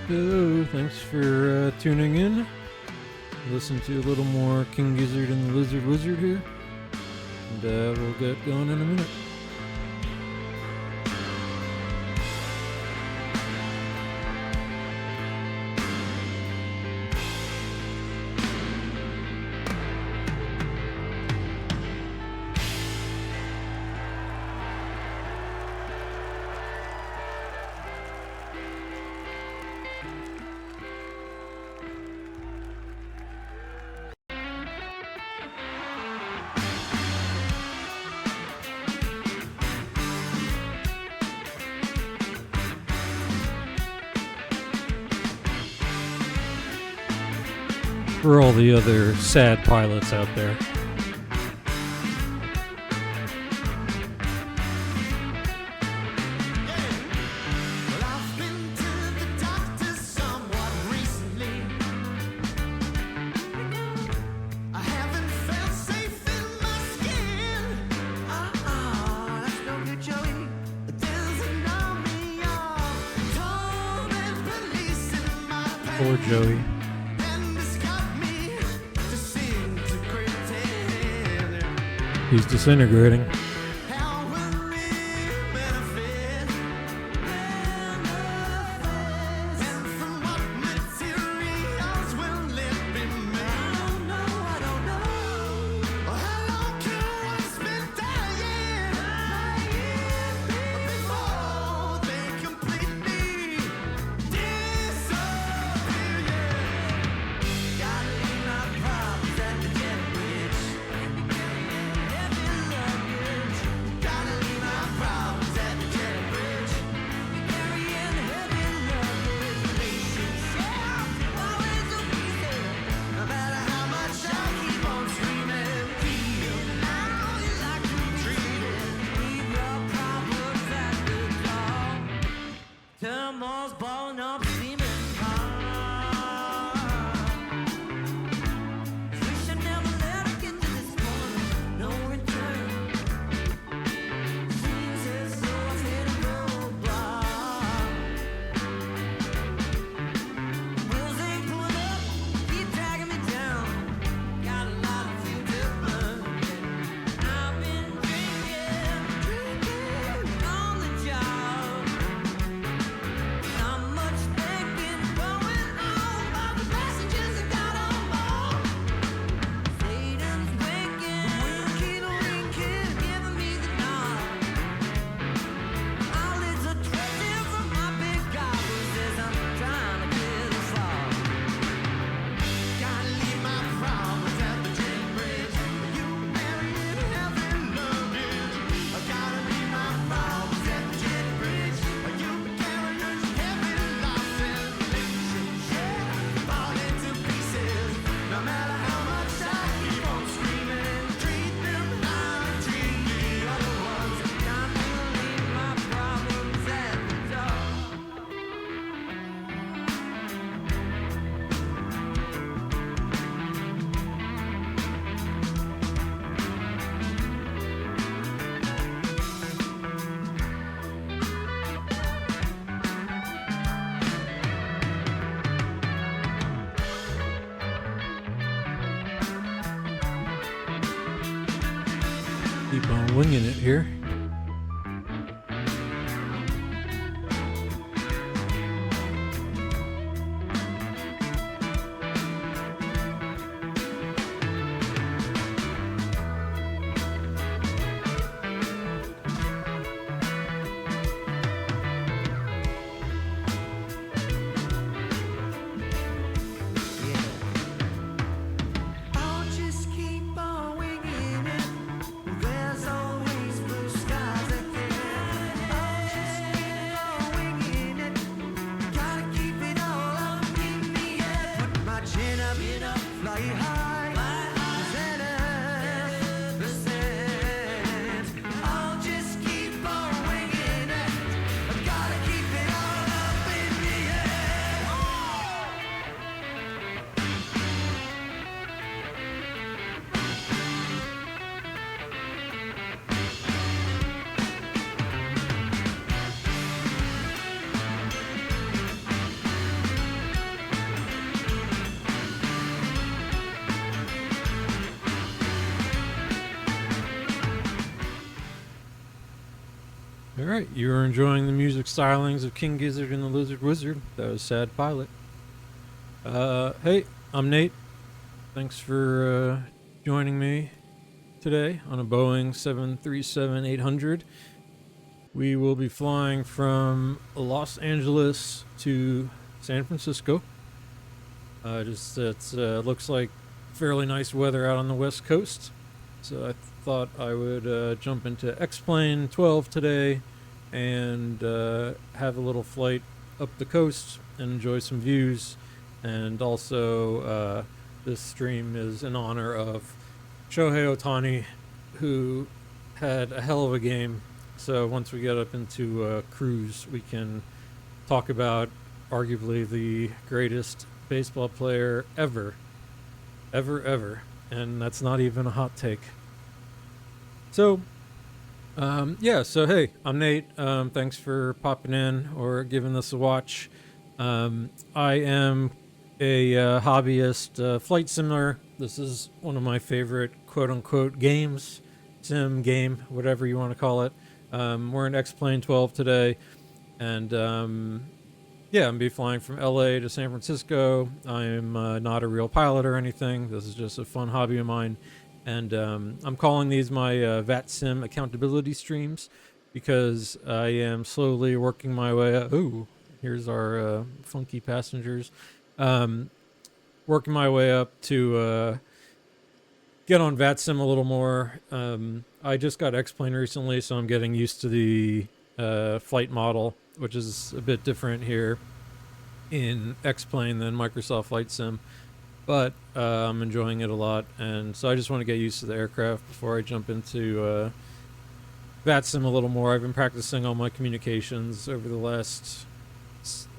Hello, thanks for tuning in. Listen to a little more King Gizzard and the Lizard Wizard here. And we'll get going in a minute. For all the other sad pilots out there. Poor Joey. He's disintegrating. Keep on winging it here. Alright, you are enjoying the music stylings of King Gizzard and the Lizard Wizard. That was Sad Pilot. Hey, I'm Nate. Thanks for joining me today on a Boeing 737-800. We will be flying from Los Angeles to San Francisco. It looks like fairly nice weather out on the West Coast. So I thought I would jump into XP12 today and have a little flight up the coast and enjoy some views. And also, this stream is in honor of Shohei Ohtani, who had a hell of a game. So once we get up into cruise, we can talk about arguably the greatest baseball player ever. And that's not even a hot take. So, so hey, I'm Nate. Thanks for popping in or giving this a watch. I am a hobbyist flight simulator. This is one of my favorite quote-unquote games, sim game, whatever you want to call it. We're in X-Plane 12 today, and I'm be flying from LA to San Francisco. I'm not a real pilot or anything. This is just a fun hobby of mine. And I'm calling these my VATSIM Accountability streams because I am slowly working my way up. Ooh, here's our funky passengers. Working my way up to get on VATSIM a little more. I just got X-Plane recently, so I'm getting used to the flight model, which is a bit different here in X-Plane than Microsoft Flight Sim. But I'm enjoying it a lot, and so I just want to get used to the aircraft before I jump into VATSIM a little more. I've been practicing all my communications over the last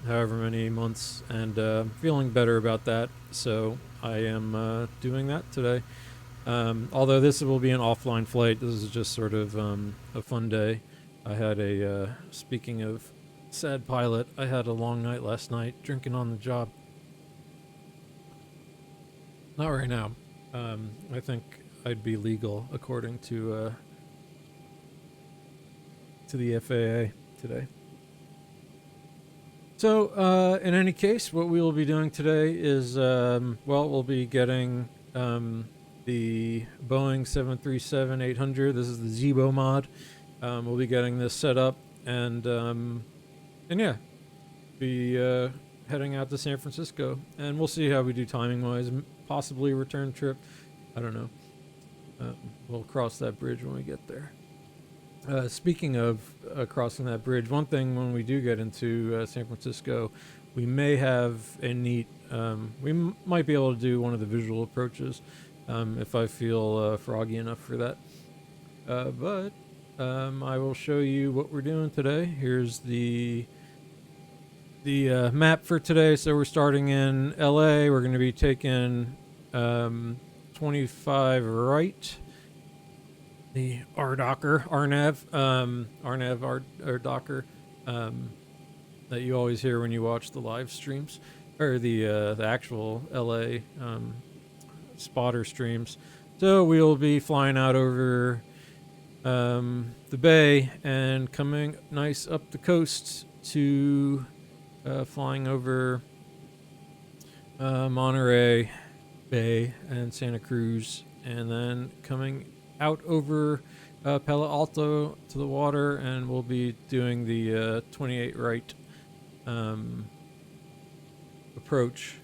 however many months, and feeling better about that, so I am doing that today. Although this will be an offline flight, this is just sort of a fun day. I had speaking of sad pilot, I had a long night last night, drinking on the job. Not right now. I think I'd be legal according to the FAA today. So, in any case, what we will be doing today is, we'll be getting the Boeing 737-800. This is the Zibo mod. We'll be getting this set up, and be heading out to San Francisco, and we'll see how we do timing-wise. Possibly a return trip. I don't know. We'll cross that bridge when we get there. Speaking of crossing that bridge, one thing when we do get into San Francisco, we may have a neat... we might be able to do one of the visual approaches if I feel froggy enough for that. But I will show you what we're doing today. Here's the map for today. So we're starting in LA. We're going to be taking 25 right. The RNAV that you always hear when you watch the live streams, or the actual LA spotter streams. So we'll be flying out over the bay and coming nice up the coast to flying over Monterey Bay and Santa Cruz, and then coming out over Palo Alto to the water, and we'll be doing the 28 right approach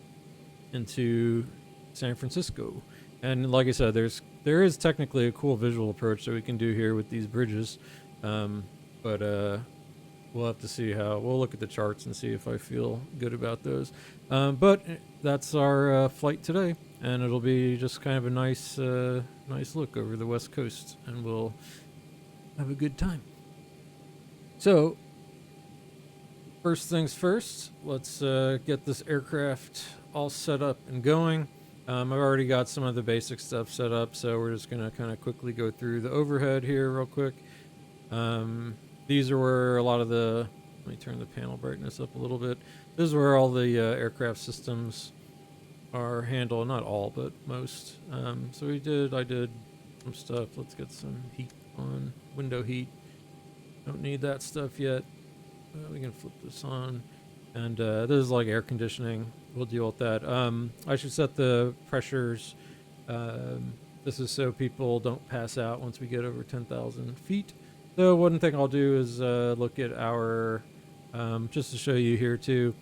into San Francisco. And like I said, there is technically a cool visual approach that we can do here with these bridges, but we'll have to see we'll look at the charts and see if I feel good about those. But that's our flight today, and it'll be just kind of a nice look over the West Coast, and we'll have a good time. So, first things first, let's get this aircraft all set up and going. I've already got some of the basic stuff set up, so we're just going to kind of quickly go through the overhead here real quick. These are where a lot of let me turn the panel brightness up a little bit. This is where all the aircraft systems are handled. Not all, but most. So I did some stuff. Let's get some heat on, window heat. Don't need that stuff yet. We can flip this on. And this is like air conditioning. We'll deal with that. I should set the pressures. This is so people don't pass out once we get over 10,000 feet. So one thing I'll do is look at our, just to show you here too,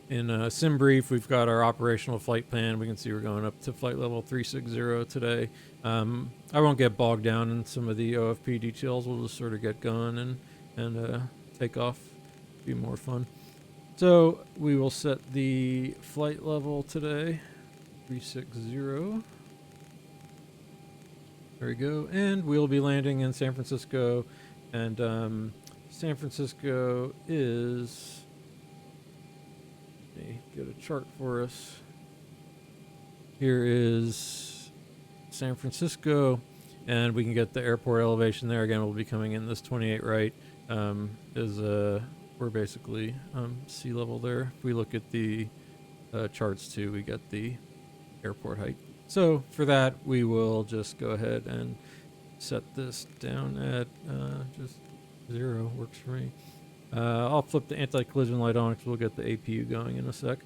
in sim brief, we've got our operational flight plan. We can see we're going up to flight level 360 today. I won't get bogged down in some of the OFP details. We'll just sort of get going and take off. Be more fun. So we will set the flight level today, 360. There we go. And we'll be landing in San Francisco. And San Francisco is... Let me get a chart for us. Here is San Francisco. And we can get the airport elevation there. Again, we'll be coming in this 28 right. We're basically sea level there. If we look at the charts too, we get the airport height. So for that, we will just go ahead and set this down at just 0. Works for me. I'll flip the anti-collision light on because we'll get the APU going in a sec.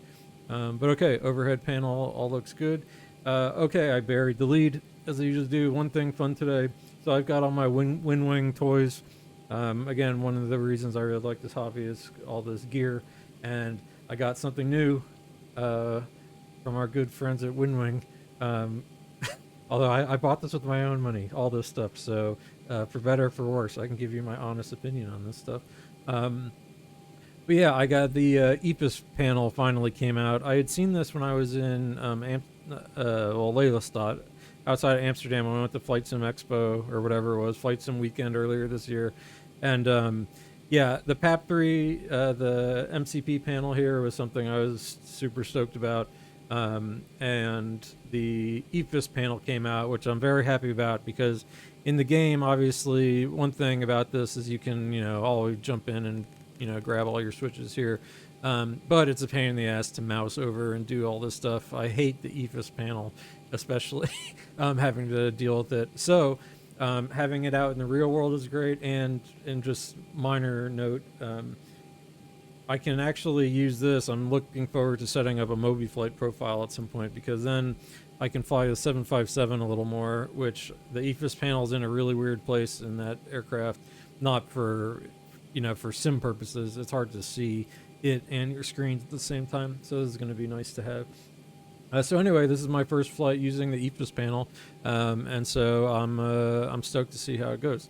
But okay, overhead panel all looks good. Okay, I buried the lead as I usually do. One thing fun today. So I've got all my WINWING toys. Again, one of the reasons I really like this hobby is all this gear, and I got something new from our good friends at WINWING. Although I bought this with my own money, all this stuff. So for better or for worse, I can give you my honest opinion on this stuff. But yeah, I got the EFIS panel finally came out. I had seen this when I was in Lelystad, outside of Amsterdam. When I went to FlightSim Expo or whatever it was, FlightSim weekend earlier this year. And yeah, the PAP3, the MCP panel here was something I was super stoked about. And the EFIS panel came out, which I'm very happy about because in the game, obviously, one thing about this is you can, always jump in and, grab all your switches here. But it's a pain in the ass to mouse over and do all this stuff. I hate the EFIS panel, especially having to deal with it. So having it out in the real world is great. And just minor note, I can actually use this. I'm looking forward to setting up a MobiFlight profile at some point because then I can fly the 757 a little more, which the EFIS panel is in a really weird place in that aircraft, not for, for sim purposes. It's hard to see it and your screens at the same time. So this is going to be nice to have. So anyway, this is my first flight using the EFIS panel. And so I'm stoked to see how it goes.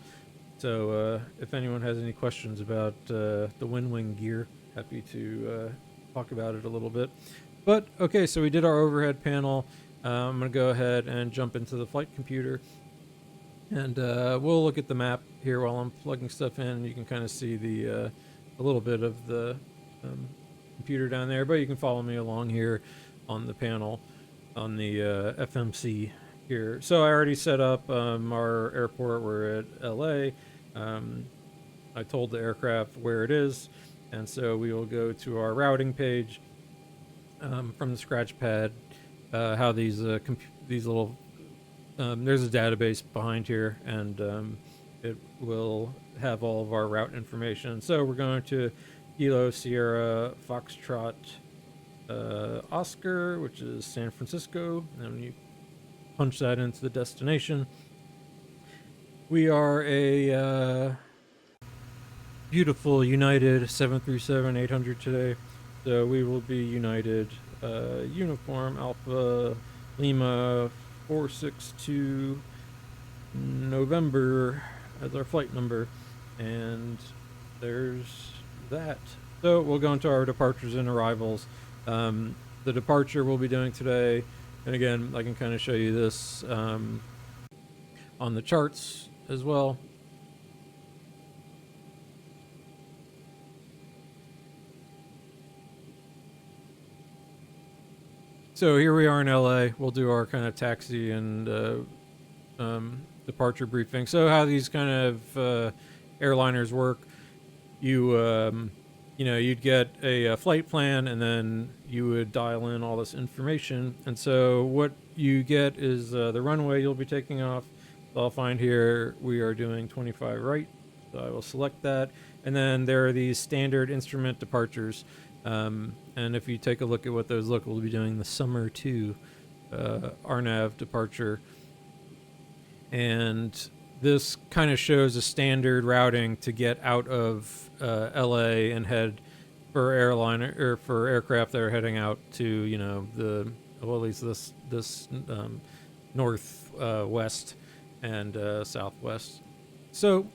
So if anyone has any questions about the WINWING gear, happy to talk about it a little bit. But okay, so we did our overhead panel. I'm going to go ahead and jump into the flight computer. And we'll look at the map here while I'm plugging stuff in. You can kind of see the a little bit of the computer down there. But you can follow me along here on the panel on the FMC here. So I already set up our airport. We're at LA. I told the aircraft where it is. And so we will go to our routing page from the scratch pad. How these little there's a database behind here, and it will have all of our route information. So we're going to Kilo Sierra Foxtrot Oscar, which is San Francisco. And when you punch that into the destination, we are a beautiful United 737-800 today. So we will be United Uniform Alpha Lima 462 November as our flight number. And there's that. So we'll go into our departures and arrivals. The departure we'll be doing today, and again, I can kind of show you this on the charts as well. So here we are in LA. We'll do our kind of taxi and departure briefing. So how these kind of airliners work, you'd get a flight plan, and then you would dial in all this information. And so what you get is the runway you'll be taking off. So I'll find here we are doing 25 right. So So I will select that. And then there are these standard instrument departures. And if you take a look at what those look, we'll be doing the Summer 2 RNAV departure. And this kind of shows a standard routing to get out of LA and head for airliner or for aircraft that are heading out to, you know, at least this north west and southwest. So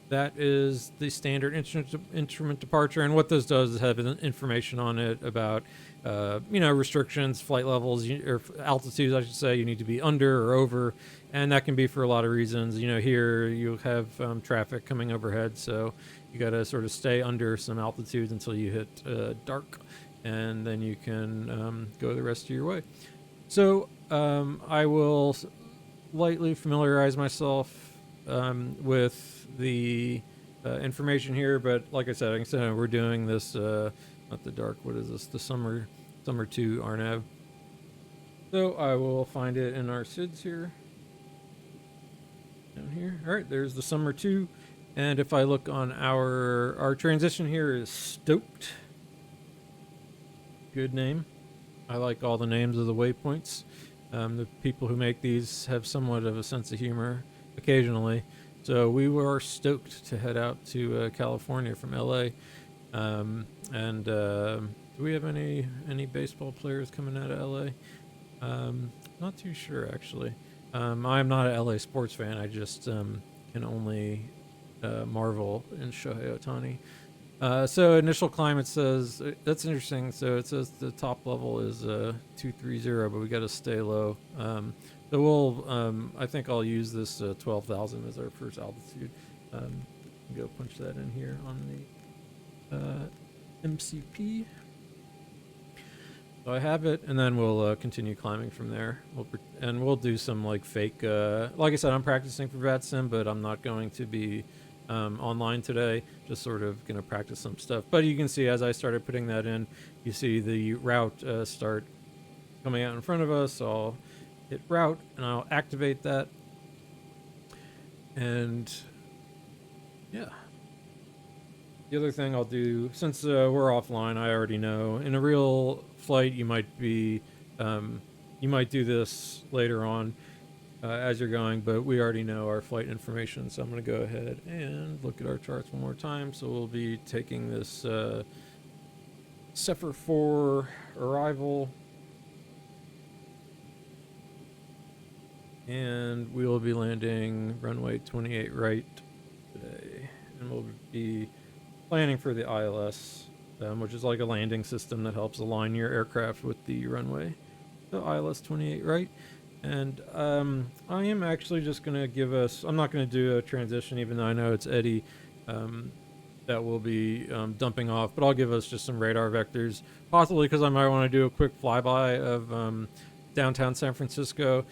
that is the standard instrument departure, and what this does is have information on it about restrictions, flight levels, or altitudes, I should say, you need to be under or over, and that can be for a lot of reasons. Here you have traffic coming overhead, so you got to sort of stay under some altitudes until you hit dark, and then you can go the rest of your way. So I will lightly familiarize myself with the information here, but like I said, we're doing this not the dark. What is this? The summer 2 RNAV. So I will find it in our SIDS here. Down here. All right, there's the summer 2, and if I look on our transition here is Stoked. Good name. I like all the names of the waypoints. The people who make these have somewhat of a sense of humor occasionally. So we were stoked to head out to California from LA. Do we have any baseball players coming out of LA? Not too sure, actually. I'm not an LA sports fan. I just can only marvel in Shohei Ohtani. So initial climate says, that's interesting. So it says the top level is 230, but we got to stay low. So we'll, I think I'll use this 12,000 as our first altitude. Go punch that in here on the MCP. So I have it, and then we'll continue climbing from there. We'll do some like fake, like I said, I'm practicing for VATSIM, but I'm not going to be online today, just sort of going to practice some stuff. But you can see as I started putting that in, you see the route start coming out in front of us. So I'll hit route and I'll activate that. And yeah. The other thing I'll do, since we're offline, I already know, in a real flight, you might do this later on as you're going, but we already know our flight information, so I'm going to go ahead and look at our charts one more time. So we'll be taking this Zephyr 4 arrival, and we will be landing runway 28 right today, and we'll be planning for the ILS, which is like a landing system that helps align your aircraft with the runway. So ILS 28 right. And I am actually just going to give us, I'm not going to do a transition, even though I know it's Eddie that will be dumping off, but I'll give us just some radar vectors, possibly because I might want to do a quick flyby of downtown San Francisco,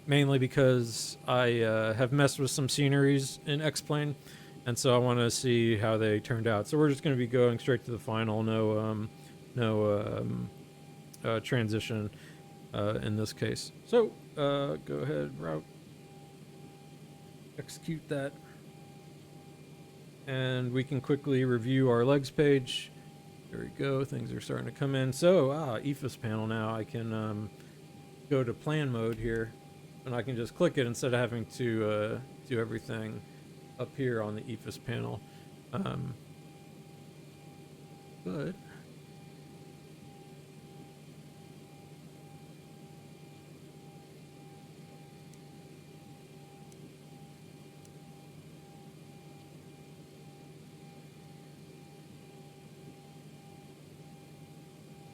mainly because I have messed with some sceneries in X-Plane, and so I want to see how they turned out. So we're just going to be going straight to the final, no transition in this case. So go ahead, route, execute that, and we can quickly review our legs page. There we go, things are starting to come in. So EFIS panel now, I can go to plan mode here, and I can just click it instead of having to do everything up here on the EFIS panel. But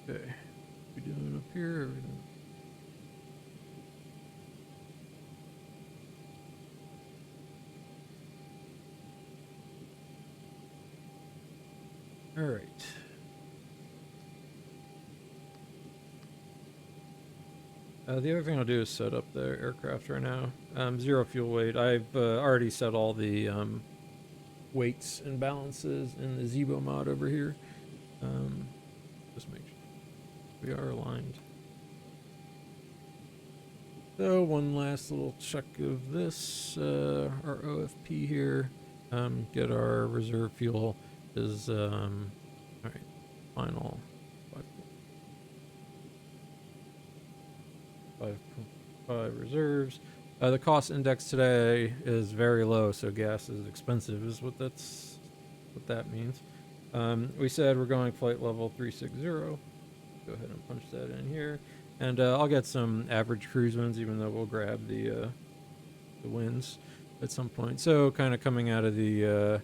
okay, we doing up here? All right. The other thing I'll do is set up the aircraft right now. 0 fuel weight. I've already set all the weights and balances in the Zebo mod over here. Just make sure we are aligned. So one last little check of this, our OFP here. get our reserve fuel is all right. Final 5.5 reserves. The cost index today is very low, so gas is expensive, is what that means. We said we're going flight level 360. Go ahead and punch that in here, and I'll get some average cruise winds, even though we'll grab the winds at some point. So kind of coming out of the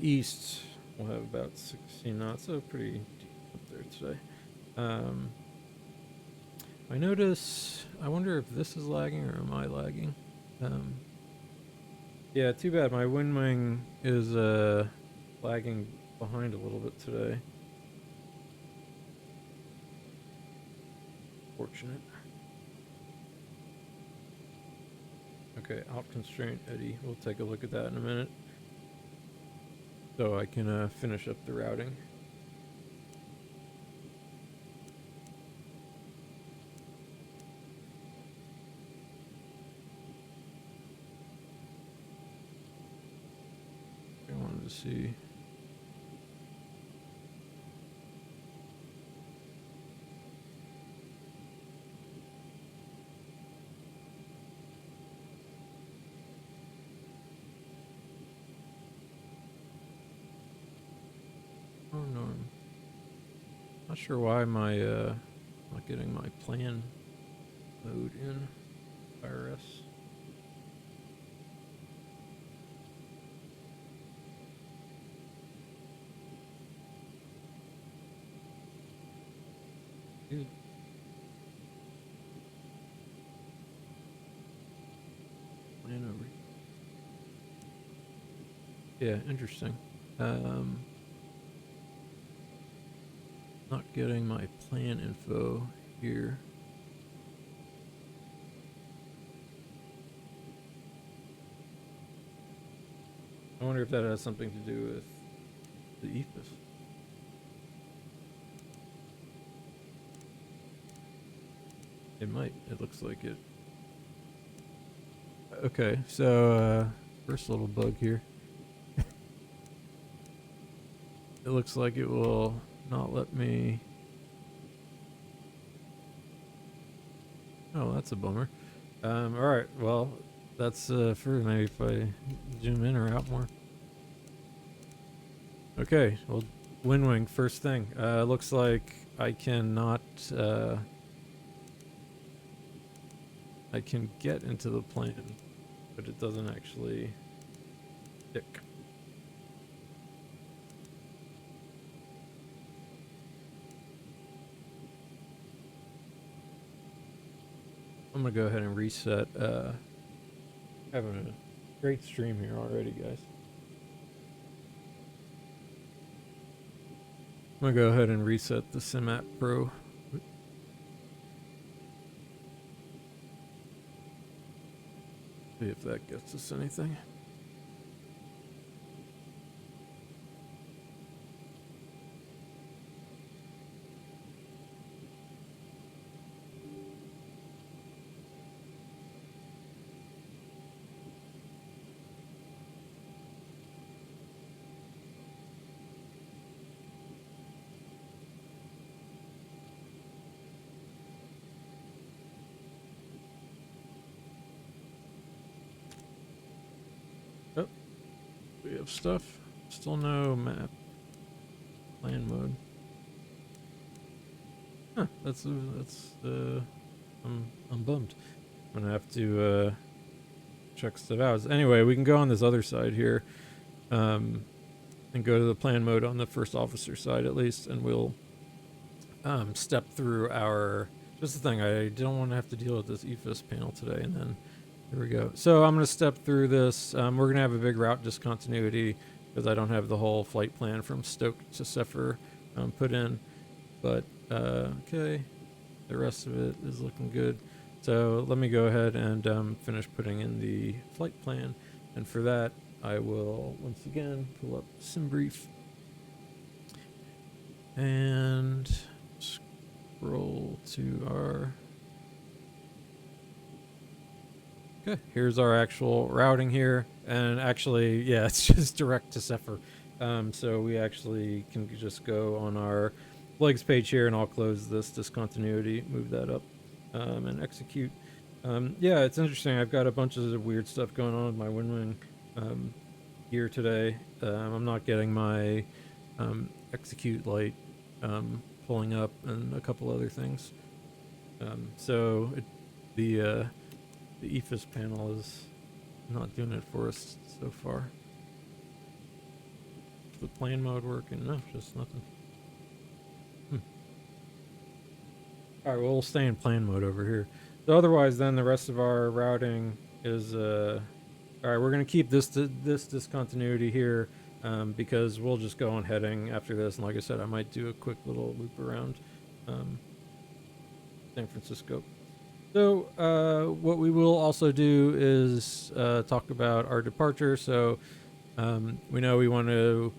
east, we'll have about 16 knots, so pretty deep up there today. I wonder if this is lagging or am I lagging? Yeah, too bad. My WINWING is lagging behind a little bit today. Fortunate. Okay, out constraint eddy. We'll take a look at that in a minute. So I can finish up the routing. I wanted to see. Oh no. Not sure why my not getting my plan mode in IRS. Dude. Plan over. Yeah, interesting. Not getting my plan info here. I wonder if that has something to do with the EFIS. It might. It looks like it. Okay, so first little bug here. It looks like it will not let me. Oh, that's a bummer. All right. Well, that's for maybe if I zoom in or out more. Okay. Well, WINWING first thing. Looks like I cannot. I can get into the plane, but it doesn't actually stick. I'm gonna go ahead and reset. Having a great stream here already, guys. I'm gonna go ahead and reset the Sim App Pro. See if that gets us anything. Oh, we have stuff. Still no map. Plan mode. Huh, that's I'm bummed. I'm gonna have to check stuff out. Anyway, we can go on this other side here, and go to the plan mode on the first officer side at least, and we'll step through our. Just the thing, I don't want to have to deal with this EFIS panel today, and then here we go. So I'm gonna step through this. We're gonna have a big route discontinuity because I don't have the whole flight plan from Stoke to Sefer put in, but okay, the rest of it is looking good. So let me go ahead and finish putting in the flight plan, and for that I will once again pull up SimBrief and scroll to our Okay, here's our actual routing here, and actually, yeah, it's just direct to Zephyr. So we actually can just go on our flags page here, and I'll close this discontinuity, move that up, and execute. Yeah, it's interesting. I've got a bunch of weird stuff going on with my WinWing gear today. I'm not getting my execute light pulling up, and a couple other things. So the EFIS panel is not doing it for us so far. Is the plane mode working? No, just nothing. All right, well, we'll stay in plane mode over here. So otherwise, then the rest of our routing is all right. We're gonna keep this discontinuity here because we'll just go on heading after this. And like I said, I might do a quick little loop around San Francisco. So what we will also do is talk about our departure. So we know we want to,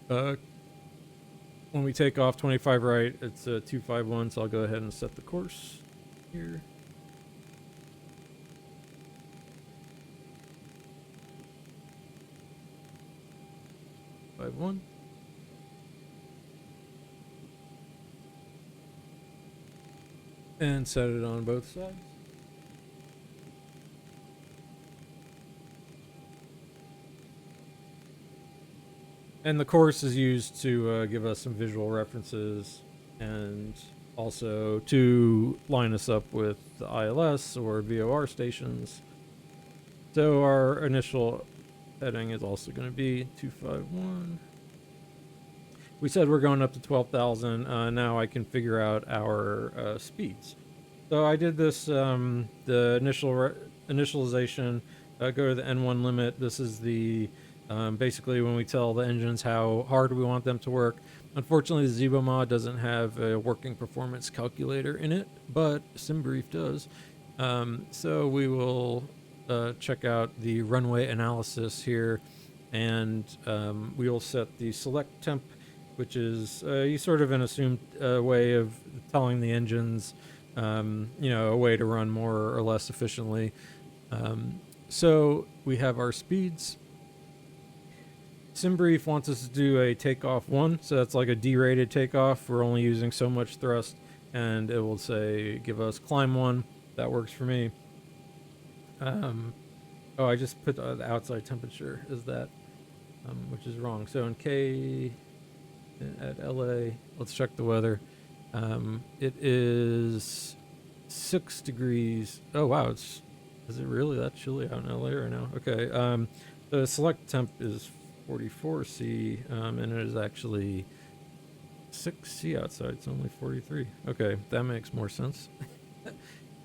when we take off 25 right, it's 251. So I'll go ahead and set the course here. One. And set it on both sides. And the course is used to give us some visual references and also to line us up with the ILS or VOR stations. So our initial heading is also going to be 251. We said we're going up to 12,000. Now I can figure out our speeds. So I did this, the initialization, go to the N1 limit. This is the basically when we tell the engines how hard we want them to work. Unfortunately, the Zebo mod doesn't have a working performance calculator in it, but SimBrief does. So we will check out the runway analysis here, and we will set the select temp, which is sort of an assumed way of telling the engines, a way to run more or less efficiently. So we have our speeds. SimBrief wants us to do a takeoff 1, so that's like a derated takeoff. We're only using so much thrust, and it will say give us climb 1. That works for me. Oh, I just put the outside temperature as that, which is wrong. So in K at LA, let's check the weather. It is 6 degrees. Oh wow, is it really that chilly out in LA right now? Okay. The select temp is 44C, and it is actually 6C outside. It's only 43. Okay, that makes more sense.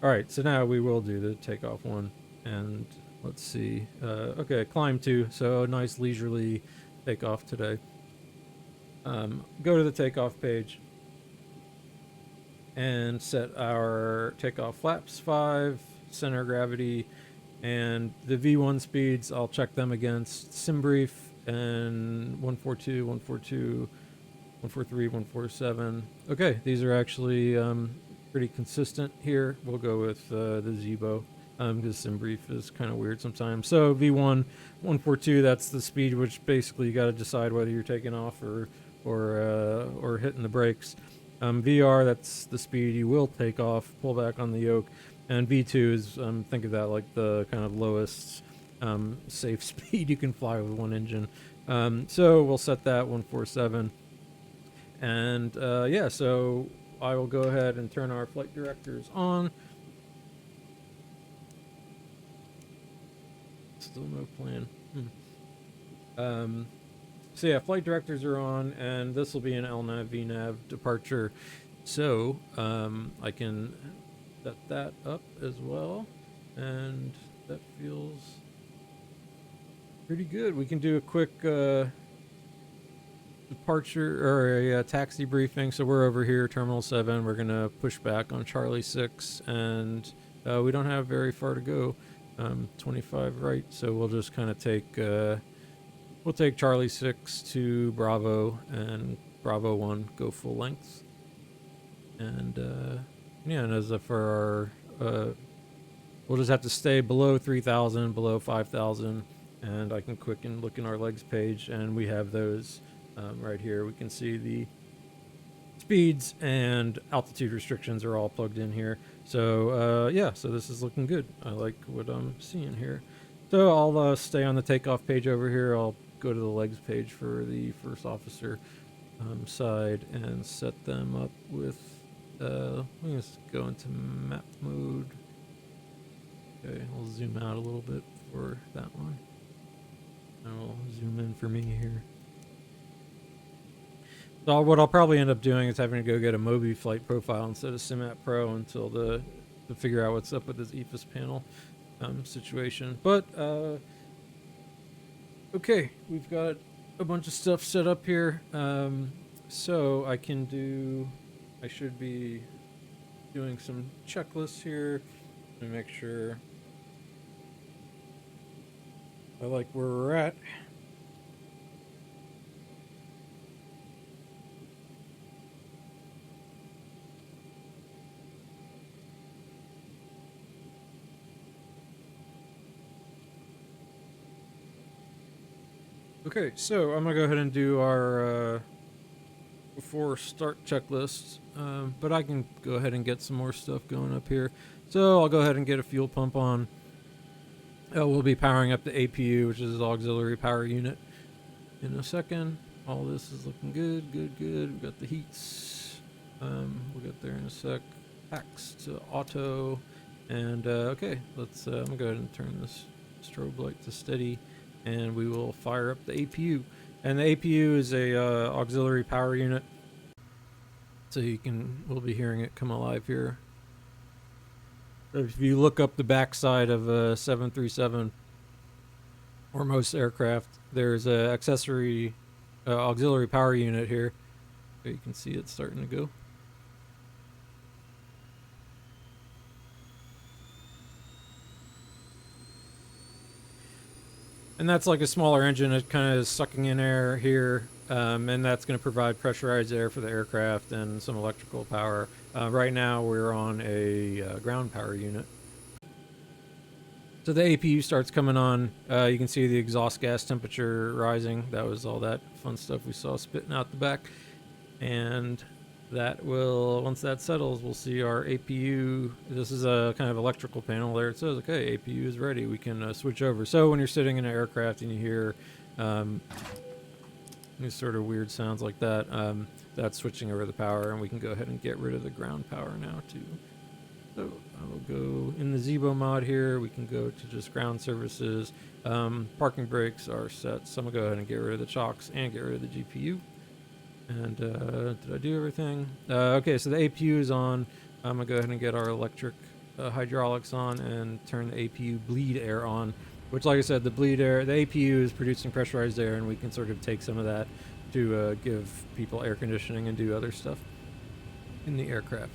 All right, so now we will do the takeoff 1, and let's see. Okay, climb 2. So a nice leisurely takeoff today. Go to the takeoff page and set our takeoff flaps 5, center of gravity, and the V1 speeds. I'll check them against SimBrief and 142, 142, 143, 147. Okay, these are actually pretty consistent here. We'll go with the Zebo because SimBrief is kind of weird sometimes. So V1, 142, that's the speed which basically you got to decide whether you're taking off or hitting the brakes. VR, that's the speed you will take off, pull back on the yoke. And V2 is, think of that like the kind of lowest safe speed you can fly with one engine. So we'll set that 147. And yeah, so I will go ahead and turn our flight directors on. Still no plan. So yeah, flight directors are on, and this will be an LNAV VNAV departure. So I can set that up as well, and that feels pretty good. We can do a quick departure or a taxi briefing. So we're over here, Terminal 7. We're gonna push back on Charlie 6, and we don't have very far to go. 25 right, so we'll just kind of take we'll take Charlie 6 to Bravo, and Bravo 1 go full length. And yeah, and as for our We'll just have to stay below 3,000, below 5,000, and I can quicken look in our legs page, and we have those right here. We can see the speeds and altitude restrictions are all plugged in here. So yeah, so this is looking good. I like what I'm seeing here. So I'll stay on the takeoff page over here. I'll go to the legs page for the first officer side and set them up with, let me just go into map mode. Okay, I'll zoom out a little bit for that one. And we'll zoom in for me here. So what I'll probably end up doing is having to go get a Mobi flight profile instead of SimApp Pro until to figure out what's up with this EFIS panel situation. But okay, we've got a bunch of stuff set up here. So I should be doing some checklists here to make sure I like where we're at. Okay, so I'm gonna go ahead and do our before start checklist, but I can go ahead and get some more stuff going up here. So I'll go ahead and get a fuel pump on. We'll be powering up the APU, which is the auxiliary power unit, in a second. All this is looking good, good. We've got the heats. We'll get there in a sec. Packs to auto, and okay, let's. I'm gonna go ahead and turn this strobe light to steady, and we will fire up the APU. And the APU is a auxiliary power unit, so we'll be hearing it come alive here. If you look up the backside of a 737 or most aircraft, there's a accessory auxiliary power unit here. So you can see it starting to go. And that's like a smaller engine. It kind of is sucking in air here, and that's going to provide pressurized air for the aircraft and some electrical power. Right now we're on a ground power unit. So the APU starts coming on. You can see the exhaust gas temperature rising. That was all that fun stuff we saw spitting out the back. And that will, once that settles, we'll see our APU. This is a kind of electrical panel there. It says, okay, APU is ready. We can switch over. So when you're sitting in an aircraft and you hear these sort of weird sounds like that, that's switching over the power, and we can go ahead and get rid of the ground power now too. So I will go in the Zebo mod here. We can go to just ground services. Parking brakes are set. So I'm gonna go ahead and get rid of the chocks and get rid of the GPU. And did I do everything? Okay, so the APU is on. I'm gonna go ahead and get our electric hydraulics on and turn the APU bleed air on, which, like I said, the APU is producing pressurized air, and we can sort of take some of that to give people air conditioning and do other stuff in the aircraft.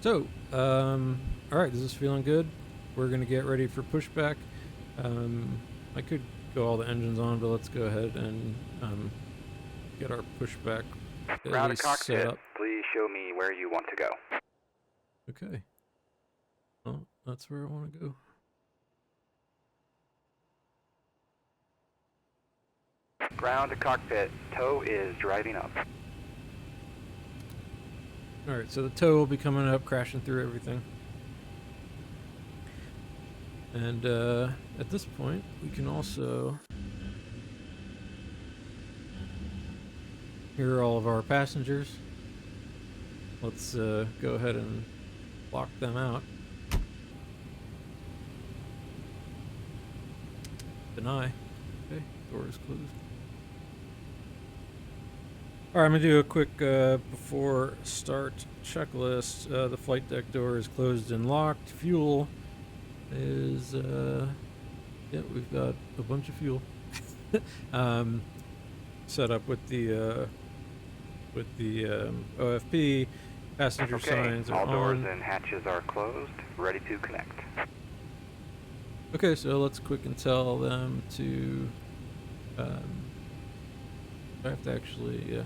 So, all right, this is feeling good. We're gonna get ready for pushback. I could go all the engines on, but let's go ahead and get our pushback. Ground to cockpit, please show me where you want to go. Okay. Well, that's where I want to go. Ground to cockpit, tow is driving up. Alright, so the tow will be coming up, crashing through everything. And at this point, we can also hear all of our passengers. Let's go ahead and lock them out. Deny. Okay, door is closed. Alright, I'm going to do a quick before start checklist. The flight deck door is closed and locked. Fuel is, yeah, we've got a bunch of fuel set up with the OFP. Passenger signs are on. All doors and hatches are closed, ready to connect. Okay, so let's quick and tell them to, I have to actually,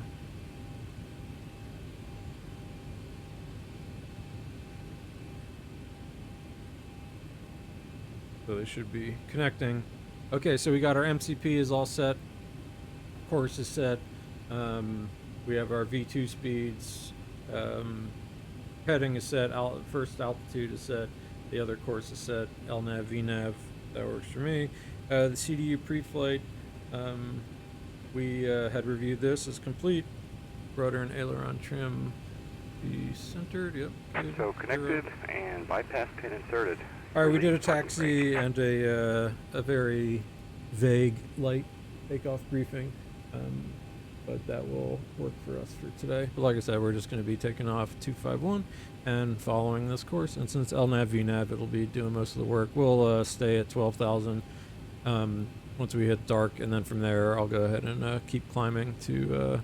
So they should be connecting. Okay, so we got our MCP is all set. Course is set. We have our V2 speeds. Heading is set. First altitude is set. The other course is set. LNAV, VNAV. That works for me. The CDU pre-flight. We had reviewed this as complete. Rudder and aileron trim be centered. Yep. Good. So connected and bypass pin inserted. All right, we did a Release parking taxi brake. and a very vague light takeoff briefing, but that will work for us for today. But like I said, we're just going to be taking off 251 and following this course. And since LNAV, VNAV, it'll be doing most of the work. We'll stay at 12,000 once we hit dark, and then from there I'll go ahead and keep climbing to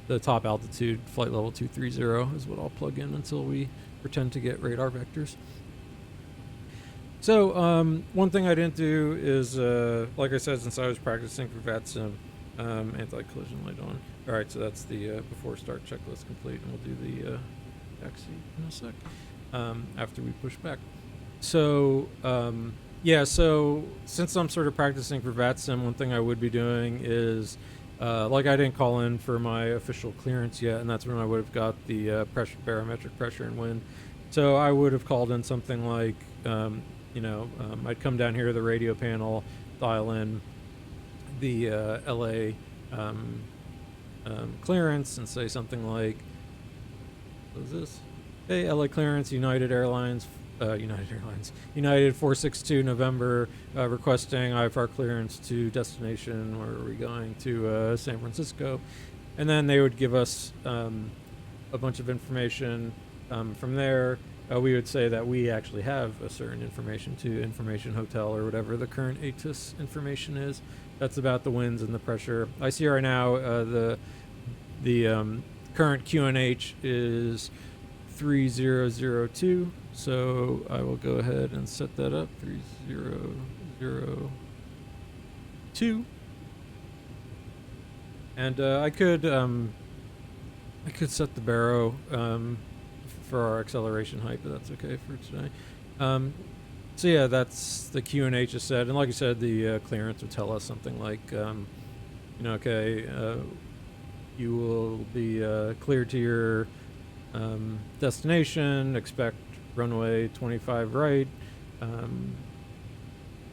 the top altitude. Flight level 230 is what I'll plug in until we pretend to get radar vectors. So one thing I didn't do is, like I said, since I was practicing for VATSIM, anti-collision light on. All right, so that's the before start checklist complete, and we'll do the taxi in a sec after we push back. So yeah, so since I'm sort of practicing for VATSIM, one thing I would be doing is, like I didn't call in for my official clearance yet, and that's when I would have got the barometric pressure and wind. So I would have called in something like, I'd come down here to the radio panel, dial in the LA clearance, and say something like, what is this? Hey, LA clearance, United 462 November, requesting IFR clearance to destination. Where are we going? To San Francisco. And then they would give us a bunch of information. From there, we would say that we actually have a certain information to information hotel or whatever the current ATIS information is. That's about the winds and the pressure. I see right now the current QNH is 3002. So I will go ahead and set that up, 3002. And I could set the baro for our acceleration height, but that's okay for today. So yeah, that's the QNH is set, and like I said, the clearance would tell us something like, okay, you will be cleared to your destination. Expect runway 25 right.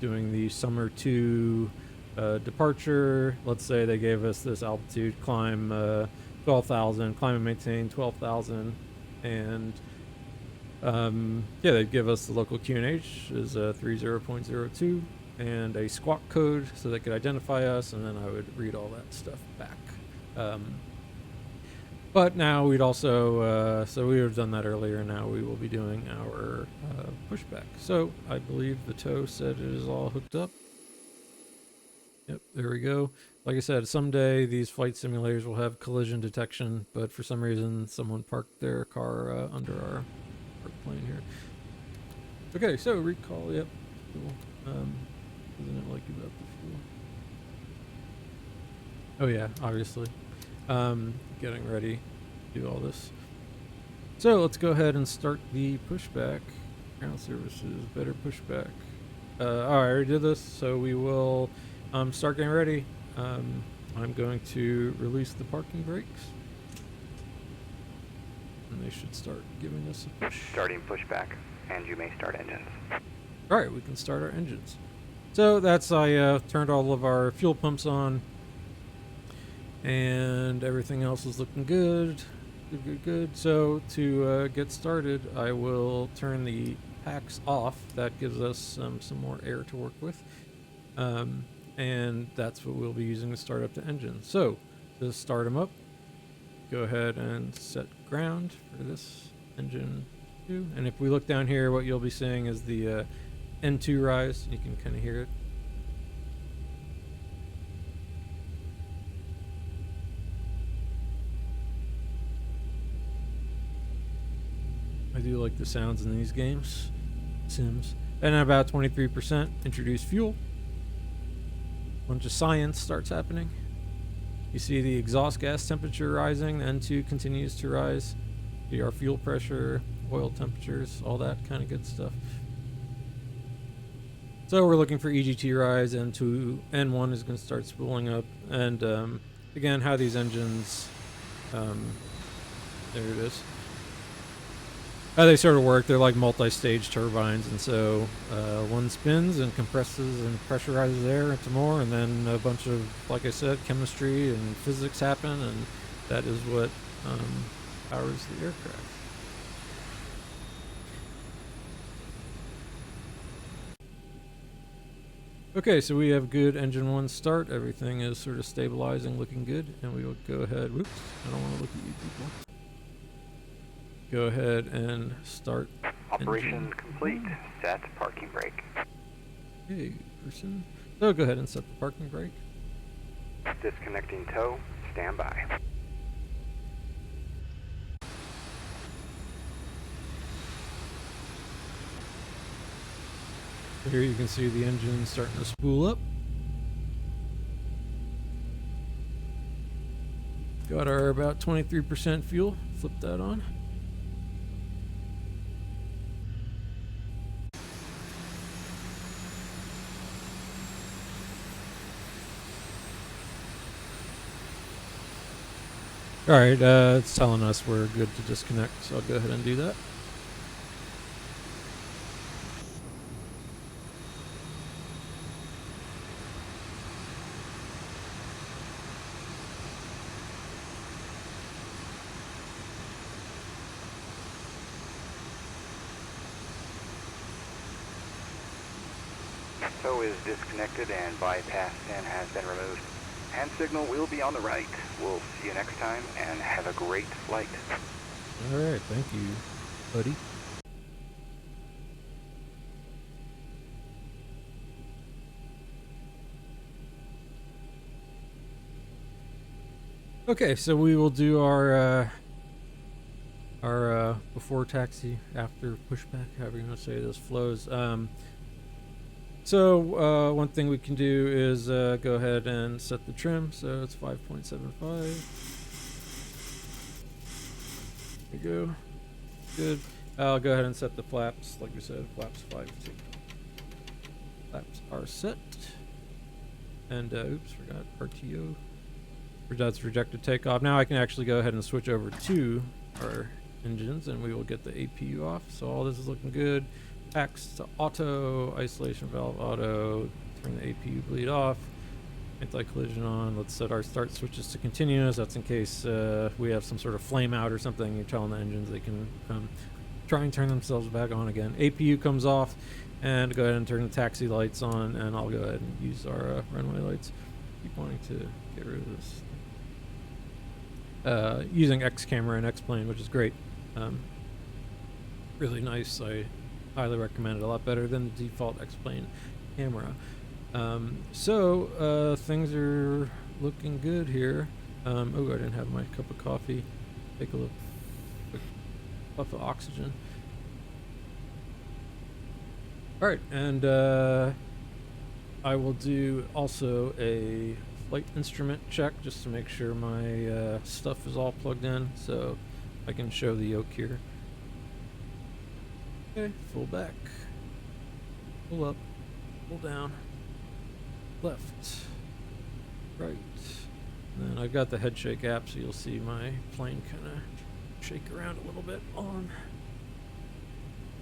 Doing the summer 2 departure. Let's say they gave us this altitude climb 12,000, climb and maintain 12,000, and yeah, they'd give us the local QNH is 30.02 and a squawk code so they could identify us, and then I would read all that stuff back. But now we'd also, so we would have done that earlier, now we will be doing our pushback. So I believe the tow said it is all hooked up. Yep, there we go. Like I said, someday these flight simulators will have collision detection, but for some reason someone parked their car under our plane here. Okay, so recall, yep, cool. Doesn't it like you about the fuel? Oh yeah, obviously. Getting ready to do all this. So let's go ahead and start the pushback. Ground services, better pushback. Alright, I already did this, so we will start getting ready. I'm going to release the parking brakes, and they should start giving us a push. Starting pushback, and you may start engines. Alright, we can start our engines. So that's, I turned all of our fuel pumps on, and everything else is looking good. Good. So to get started, I will turn the packs off. That gives us some more air to work with. And that's what we'll be using to start up the engine. So to start them up, go ahead and set ground for this engine 2. And if we look down here, what you'll be seeing is the N2 rise. You can kind of hear it. I do like the sounds in these games, Sims. And at about 23%, introduce fuel. Bunch of science starts happening. You see the exhaust gas temperature rising, the N2 continues to rise. See our fuel pressure, oil temperatures, all that kind of good stuff. So we're looking for EGT rise, N2, N1 is going to start spooling up, and again, how these engines, there it is. How they sort of work, they're like multi-stage turbines, and so one spins and compresses and pressurizes air into more, and then a bunch of, like I said, chemistry and physics happen, and that is what powers the aircraft. Okay, so we have good engine 1 start. Everything is sort of stabilizing, looking good, and we will go ahead. Whoops, I don't want to look at you people. Go ahead and start. Operation complete. Set parking brake. Hey, person. So go ahead and set the parking brake. Disconnecting tow. Stand by. Here you can see the engine starting to spool up. Got our about 23% fuel. Flip that on. Alright, it's telling us we're good to disconnect, so I'll go ahead and do that. Tow is disconnected and bypass pin has been removed. Hand signal will be on the right. We'll see you next time and have a great flight. Alright, thank you, buddy. Okay, so we will do our before taxi, after pushback, however you want to say this flows. So one thing we can do is go ahead and set the trim, so it's 5.75. There we go. Good. I'll go ahead and set the flaps, like we said, flaps 5 2. Flaps are set. And oops, forgot RTO. That's rejected takeoff. Now I can actually go ahead and switch over to our engines, and we will get the APU off. So all this is looking good. X to auto, isolation valve auto, turn the APU bleed off, anti-collision on. Let's set our start switches to continuous. That's in case we have some sort of flame out or something. You're telling the engines they can try and turn themselves back on again. APU comes off, and go ahead and turn the taxi lights on, and I'll go ahead and use our runway lights. Keep wanting to get rid of this. Using X camera and X plane, which is great. Really nice. I highly recommend it. A lot better than the default X-plane camera. So things are looking good here. Oh, I didn't have my cup of coffee. Take a look. Quick puff of oxygen. All right, and I will do also a flight instrument check just to make sure my stuff is all plugged in, so I can show the yoke here. Okay, full back, pull up, pull down, left, right. And then I've got the head shake app, so you'll see my plane kind of shake around a little bit on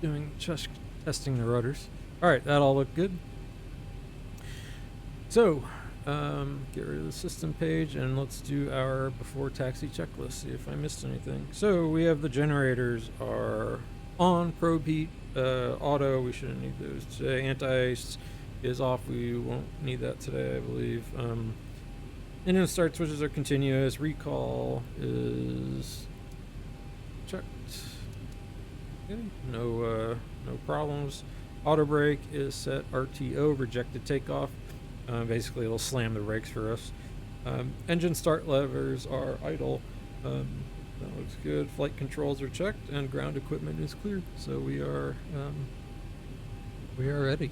doing testing the rotors. All right, that all looked good. So get rid of the system page, and let's do our before taxi checklist, see if I missed anything. So we have the generators are on, probe heat, auto, we shouldn't need those today. Anti-ice is off, we won't need that today, I believe. Engine start switches are continuous. Recall is checked. Okay, no problems. Auto brake is set. RTO, rejected takeoff. Basically, it'll slam the brakes for us. Engine start levers are idle. That looks good. Flight controls are checked, and ground equipment is cleared. So we are ready.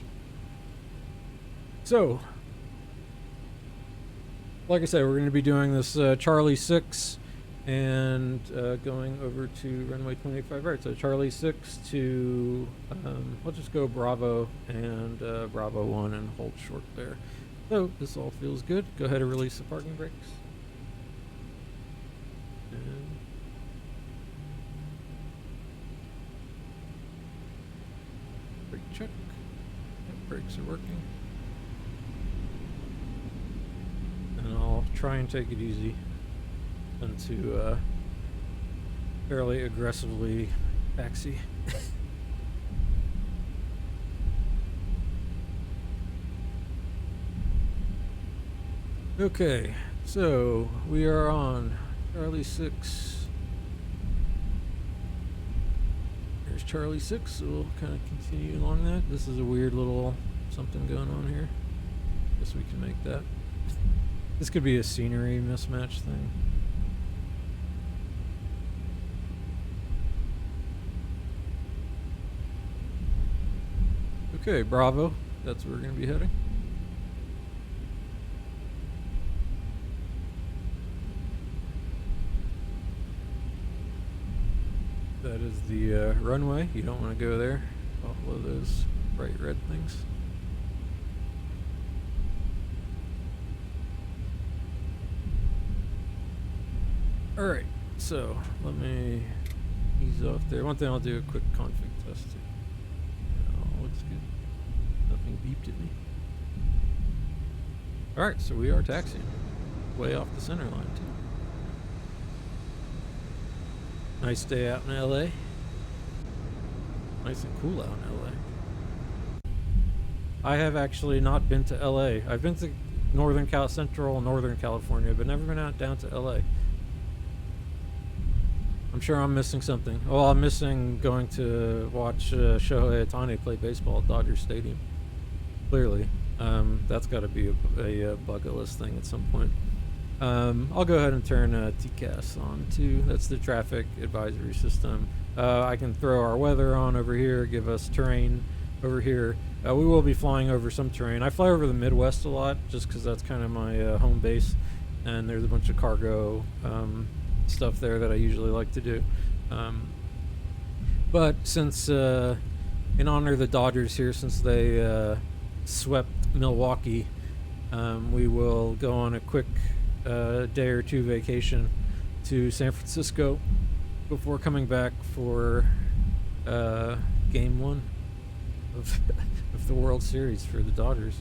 So, like I said, we're going to be doing this Charlie 6 and going over to runway 25 right. So Charlie 6 to, we'll just go Bravo and Bravo 1 and hold short there. So this all feels good. Go ahead and release the parking brakes. And brake check. Yep, brakes are working. And I'll try and take it easy and to fairly aggressively taxi. Okay, so we are on Charlie 6. There's Charlie 6, so we'll kind of continue along that. This is a weird little something going on here. Guess we can make that. This could be a scenery mismatch thing. Okay, Bravo. That's where we're going to be heading. That is the runway. You don't want to go there. All of those bright red things. Alright, so let me ease off there. One thing, I'll do a quick config test. Oh, looks good. Nothing beeped at me. Alright, so we are taxiing. Way off the center line, too. Nice day out in LA. Nice and cool out in LA. I have actually not been to LA. I've been to Central Northern California, but never been out down to LA. I'm sure I'm missing something. Well, I'm missing going to watch Shohei Ohtani play baseball at Dodger Stadium. Clearly. That's got to be a bucket list thing at some point. I'll go ahead and turn TCAS on too. That's the traffic advisory system. I can throw our weather on over here, give us terrain over here. We will be flying over some terrain. I fly over the Midwest a lot just because that's kind of my home base, and there's a bunch of cargo stuff there that I usually like to do. But since, in honor of the Dodgers here, since they swept Milwaukee, we will go on a quick day or two vacation to San Francisco before coming back for game 1 of the World Series for the Dodgers.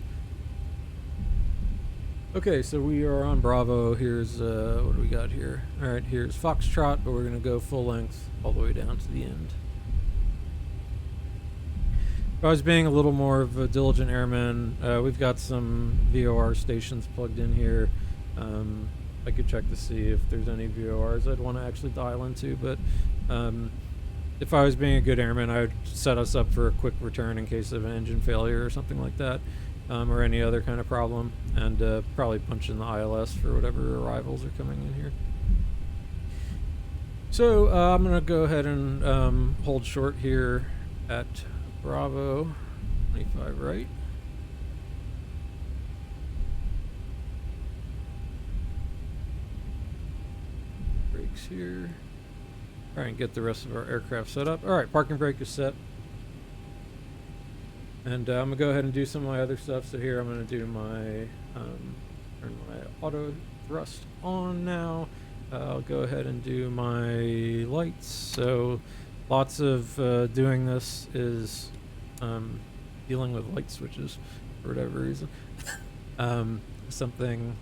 Okay, so we are on Bravo. Here's what do we got here? Alright, here's Foxtrot, but we're going to go full length all the way down to the end. If I was being a little more of a diligent airman, we've got some VOR stations plugged in here. I could check to see if there's any VORs I'd want to actually dial into, but if I was being a good airman, I would set us up for a quick return in case of an engine failure or something like that, or any other kind of problem, and probably punch in the ILS for whatever arrivals are coming in here. So I'm going to go ahead and hold short here at Bravo 25 right. Brakes here. Try and get the rest of our aircraft set up. Alright, parking brake is set. And I'm going to go ahead and do some of my other stuff. So here I'm going to do my, turn my auto thrust on now. I'll go ahead and do my lights. So lots of doing this is dealing with light switches for whatever reason. Something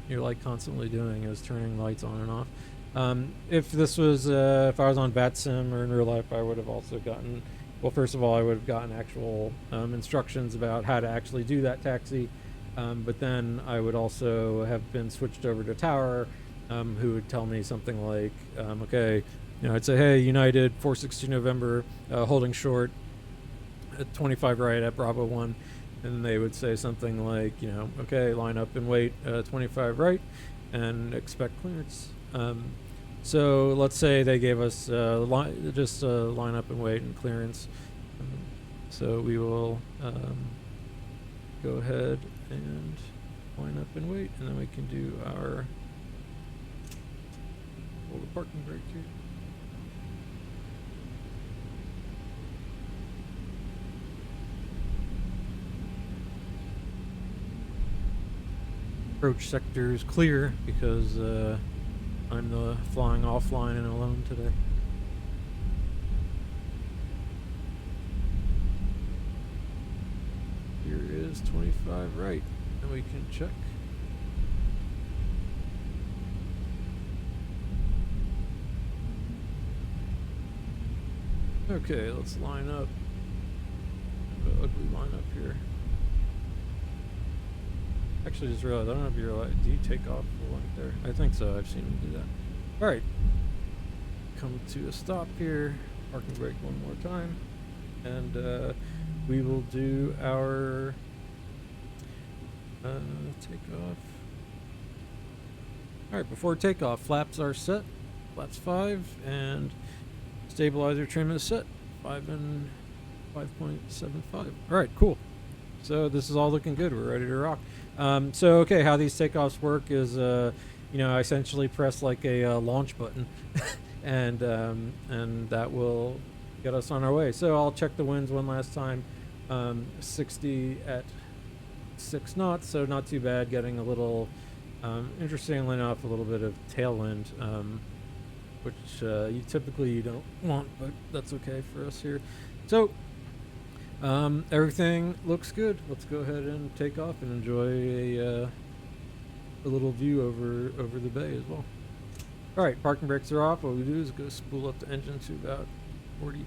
you're like constantly doing is turning lights on and off. If this was, if I was on VATSIM or in real life, I would have also gotten, well, first of all, I would have gotten actual instructions about how to actually do that taxi. But then I would also have been switched over to tower, who would tell me something like, okay, you know, I'd say, hey, United 462 November, holding short at 25 right at Bravo 1. And they would say something like, you know, okay, line up and wait 25 right and expect clearance. So let's say they gave us just line up and wait and clearance. So we will go ahead and line up and wait, and then we can do our Pull the parking brake here. Approach sector is clear because I'm the flying offline and alone today. Here is 25 right, and we can check. Okay, let's line up. Have an ugly lineup here. Actually, just realized I don't know if you're like, do you take off full length there? I think so. I've seen him do that. All right, come to a stop here. Parking brake one more time, and we will do our takeoff. All right, before takeoff, flaps are set. Flaps 5 and stabilizer trim is set. 5 and 5.75. All right, cool. So this is all looking good. We're ready to rock. So okay, how these takeoffs work is, I essentially press like a launch button, and that will get us on our way. So I'll check the winds one last time. 60 at 6 knots, so not too bad. Getting a little, interestingly enough, a little bit of tailwind, which you typically don't want, but that's okay for us here. So everything looks good. Let's go ahead and take off and enjoy a little view over the bay as well. All right, parking brakes are off. What we do is go spool up the engine to about 40%.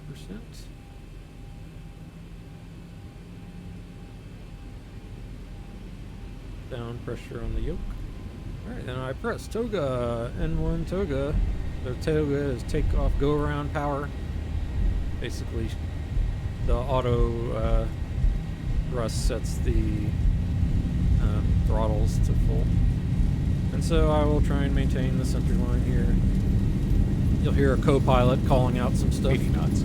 Down pressure on the yoke. All right, then I press toga, N1 toga. So toga is takeoff, go around power. Basically, the auto thrust sets the throttles to full. And so I will try and maintain the center line here. You'll hear a co-pilot calling out some stuff. 80 knots.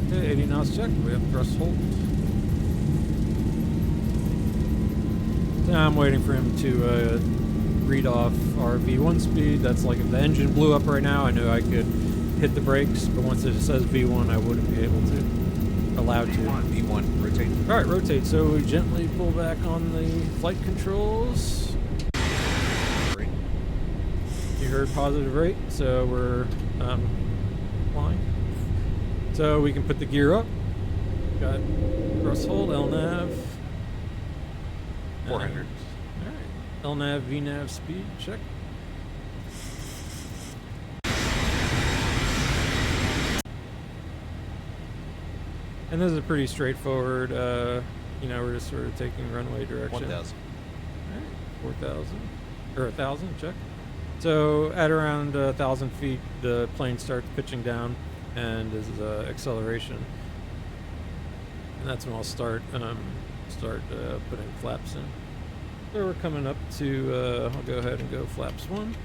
Okay, 80 knots check. We have thrust hold. Now I'm waiting for him to read off our V1 speed. That's like if the engine blew up right now, I knew I could hit the brakes, but once it says V1, I wouldn't be able to. Allowed to. V1, rotate. All right, rotate. So we gently pull back on the flight controls. Great. You heard positive rate, so we're flying. So we can put the gear up. Got thrust hold, LNAV. 400. All right. LNAV, VNAV speed, check. And this is pretty straightforward. We're just sort of taking runway direction. 1,000. All right, 4,000 or 1,000. Check. So at around 1,000 feet, the plane starts pitching down, and is acceleration. And that's when I'll start putting flaps in. So we're coming up to. I'll go ahead and go flaps 1.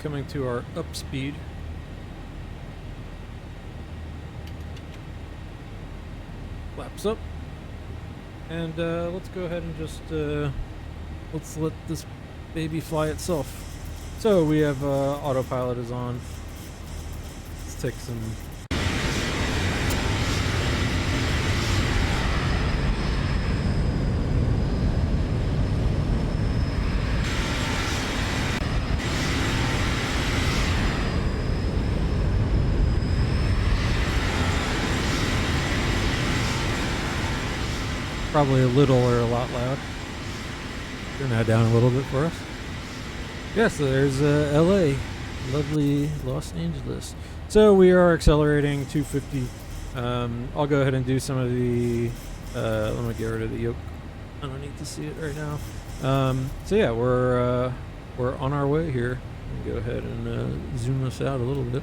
Coming to our up speed. Flaps up. And let's go ahead and just let's let this baby fly itself. So we have autopilot is on. Let's take some. Probably a little or a lot loud. Turn that down a little bit for us. Yeah, so there's LA, lovely Los Angeles. So we are accelerating 250. I'll go ahead and do some of the. Let me get rid of the yoke. I don't need to see it right now. So yeah, we're on our way here. Go ahead and zoom this out a little bit.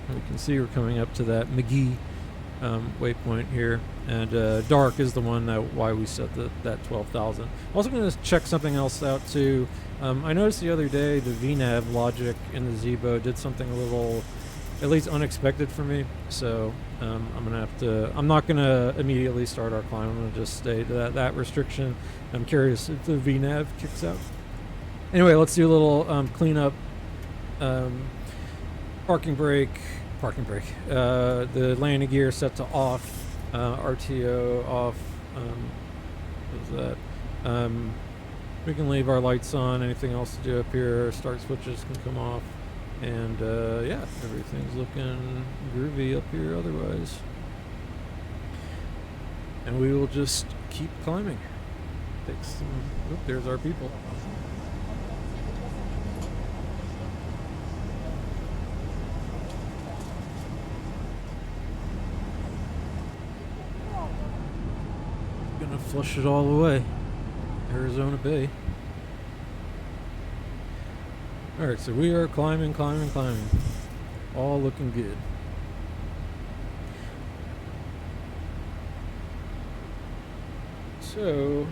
And we can see we're coming up to that McGee waypoint here, and dark is the one why we set that 12,000. I'm also going to check something else out too. I noticed the other day the VNAV logic in the Zebo did something a little at least unexpected for me. So I'm not gonna immediately start our climb. I'm gonna just stay to that restriction. I'm curious if the VNav kicks out. Anyway, let's do a little cleanup. Parking brake. The landing gear set to off. RTO off. What is that? We can leave our lights on. Anything else to do up here? Start switches can come off. And yeah, everything's looking groovy up here otherwise. And we will just keep climbing. There's our people. Gonna flush it all away. Arizona Bay. Alright, so we are climbing. All looking good. So,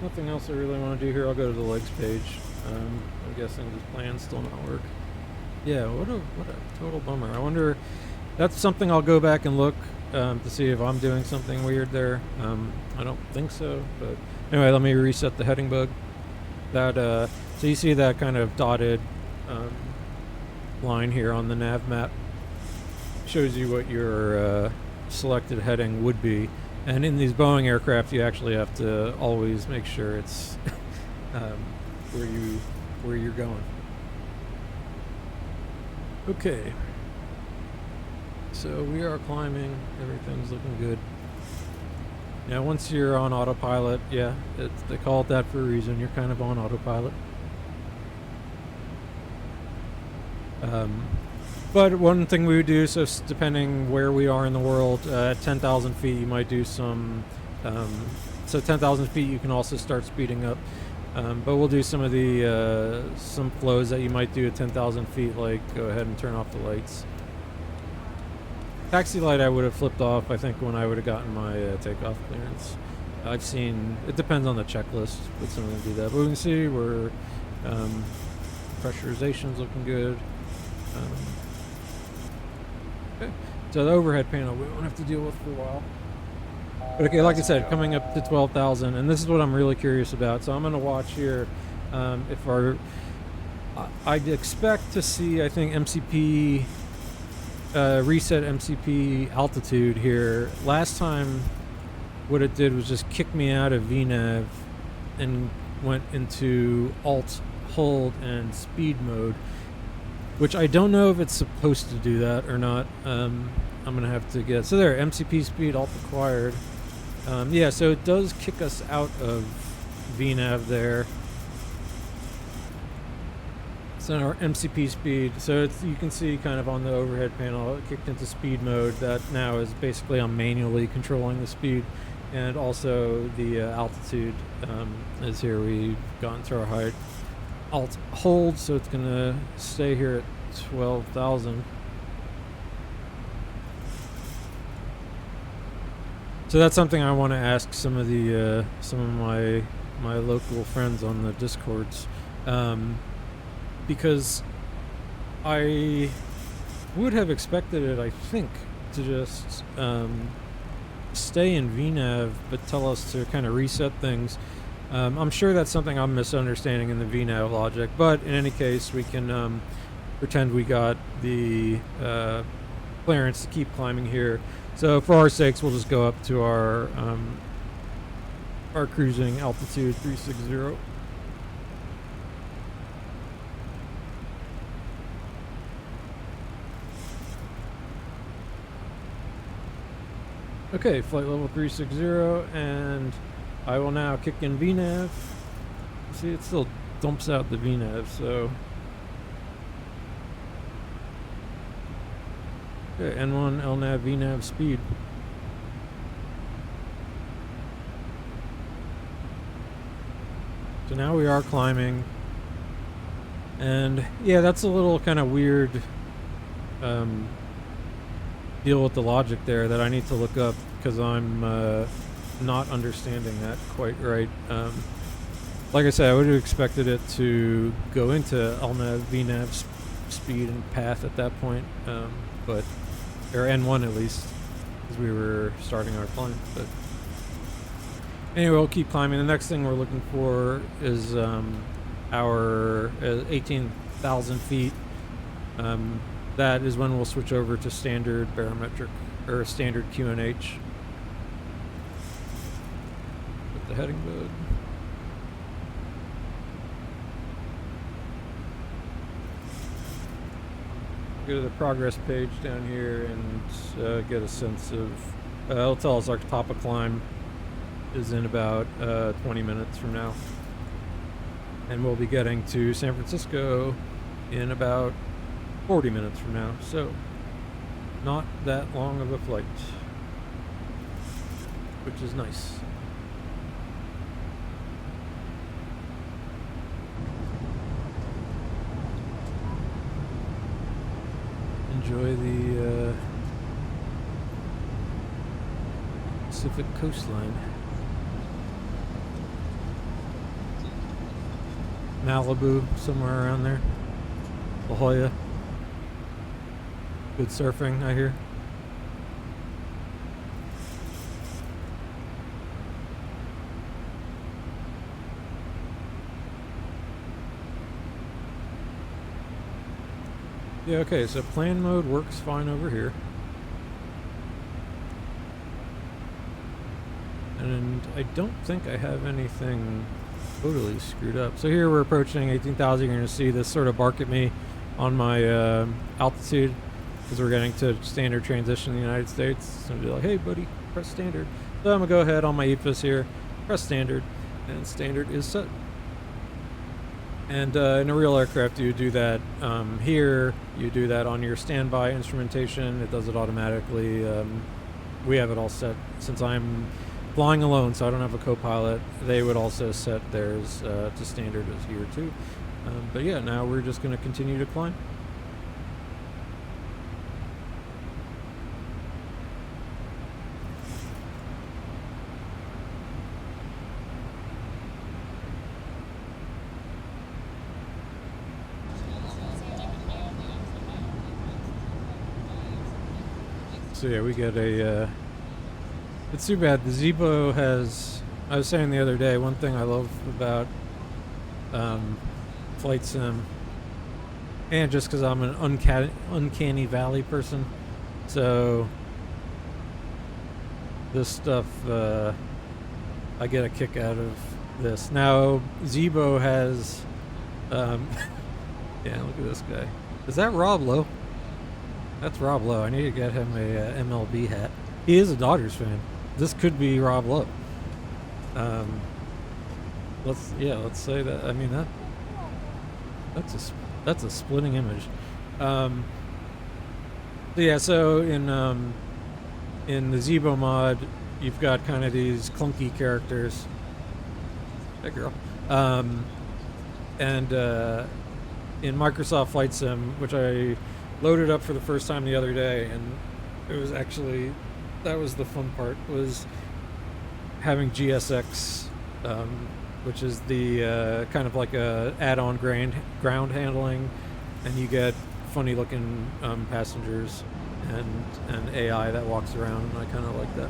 nothing else I really want to do here. I'll go to the legs page. I'm guessing this plan's still not work. Yeah, what a total bummer. I wonder, that's something I'll go back and look to see if I'm doing something weird there. I don't think so, but anyway, let me reset the heading bug. That so you see that kind of dotted line here on the nav map shows you what your selected heading would be, and in these Boeing aircraft you actually have to always make sure it's where you're going. Okay, so we are climbing, everything's looking good. Now once you're on autopilot, yeah, they call it that for a reason, you're kind of on autopilot. But one thing we would do, so depending where we are in the world, at 10,000 feet you might do some, so 10,000 feet you can also start speeding up. But we'll do some of the, some flows that you might do at 10,000 feet, like go ahead and turn off the lights. Taxi light I would have flipped off, I think, when I would have gotten my takeoff clearance. I've seen, it depends on the checklist, but some of them do that. But we can see we're, pressurization's looking good. Okay, so the overhead panel we won't have to deal with for a while. But okay, like I said, coming up to 12,000, and this is what I'm really curious about. So I'm going to watch here if our, I'd expect to see, I think, MCP, reset MCP altitude here. Last time what it did was just kick me out of VNav and went into Alt, Hold, and Speed mode, which I don't know if it's supposed to do that or not. I'm going to have to get... So there, MCP speed, Alt acquired. Yeah, so it does kick us out of VNav there. So our MCP speed, so it's, you can see kind of on the overhead panel, it kicked into speed mode. That now is basically I'm manually controlling the speed. And also the altitude is here. We've gotten to our height. Alt hold, so it's going to stay here at 12,000. So that's something I want to ask some of my local friends on the Discords, because I would have expected it, I think, to just stay in VNav but tell us to kind of reset things. I'm sure that's something I'm misunderstanding in the VNav logic, but in any case we can pretend we got the clearance to keep climbing here. So for our sakes, we'll just go up to our cruising altitude 360. Okay, flight level 360, and I will now kick in VNav. See, it still dumps out the VNav, so... Okay, N1 LNAV VNav speed. So now we are climbing. And yeah, that's a little kind of weird deal with the logic there that I need to look up, because I'm not understanding that quite right. Like I said, I would have expected it to go into LNAV VNav speed and path at that point, but or N1 at least, because we were starting our climb. But anyway, we'll keep climbing. The next thing we're looking for is our 18,000 feet. That is when we'll switch over to standard barometric or standard QNH. With the heading mode. Go to the progress page down here and get a sense of. It'll tell us our top of climb is in about 20 minutes from now, and we'll be getting to San Francisco in about 40 minutes from now. So, not that long of a flight, which is nice. Enjoy the Pacific coastline. Malibu, somewhere around there. La Jolla. Good surfing, I hear. Yeah, okay, so plan mode works fine over here. And I don't think I have anything totally screwed up. So here we're approaching 18,000. You're going to see this sort of bark at me on my altitude, because we're getting to standard transition in the United States. So I'm going to be like, hey buddy, press standard. So I'm going to go ahead on my EFIS here, press standard, and standard is set. And in a real aircraft, you do that here. You do that on your standby instrumentation. It does it automatically. We have it all set. Since I'm flying alone, so I don't have a co-pilot, they would also set theirs to standard as here too. But yeah, now we're just going to continue to climb. So yeah, we get a, it's too bad. The Zibo has, I was saying the other day, one thing I love about flight sim, and just because I'm an uncanny valley person, so this stuff, I get a kick out of this. Now, Zibo has, yeah, look at this guy. Is that Rob Lowe? That's Rob Lowe. I need to get him a MLB hat. He is a Dodgers fan. This could be Rob Lowe. Let's say that. I mean that's a splitting image. So in the Zibo mod, you've got kind of these clunky characters. Hey girl. And in Microsoft Flight Sim, which I loaded up for the first time the other day, and it was actually, that was the fun part, was having GSX, which is the kind of like a add-on ground handling, and you get funny looking passengers and AI that walks around, and I kind of like that.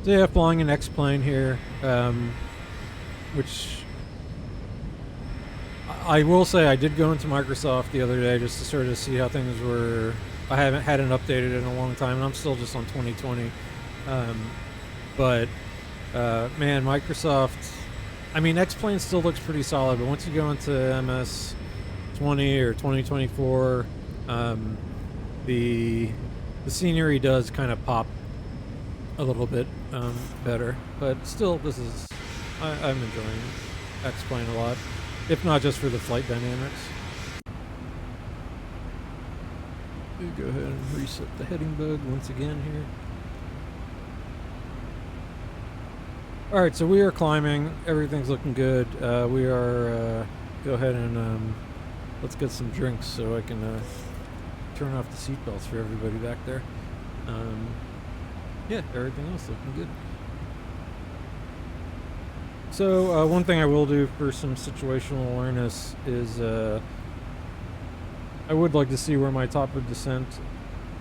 So yeah, flying an X-plane here, which I will say I did go into Microsoft the other day just to sort of see how things were. I hadn't updated in a long time, and I'm still just on 2020. Man, Microsoft, I mean, X-plane still looks pretty solid, but once you go into MS-20 or 2024, the scenery does kind of pop a little bit better, but still, this is, I'm enjoying X-plane a lot, if not just for the flight dynamics. Go ahead and reset the heading bug once again here. Alright, so we are climbing, everything's looking good. We are, go ahead and let's get some drinks so I can turn off the seatbelts for everybody back there. Yeah, everything else looking good. So one thing I will do for some situational awareness is I would like to see where my top of descent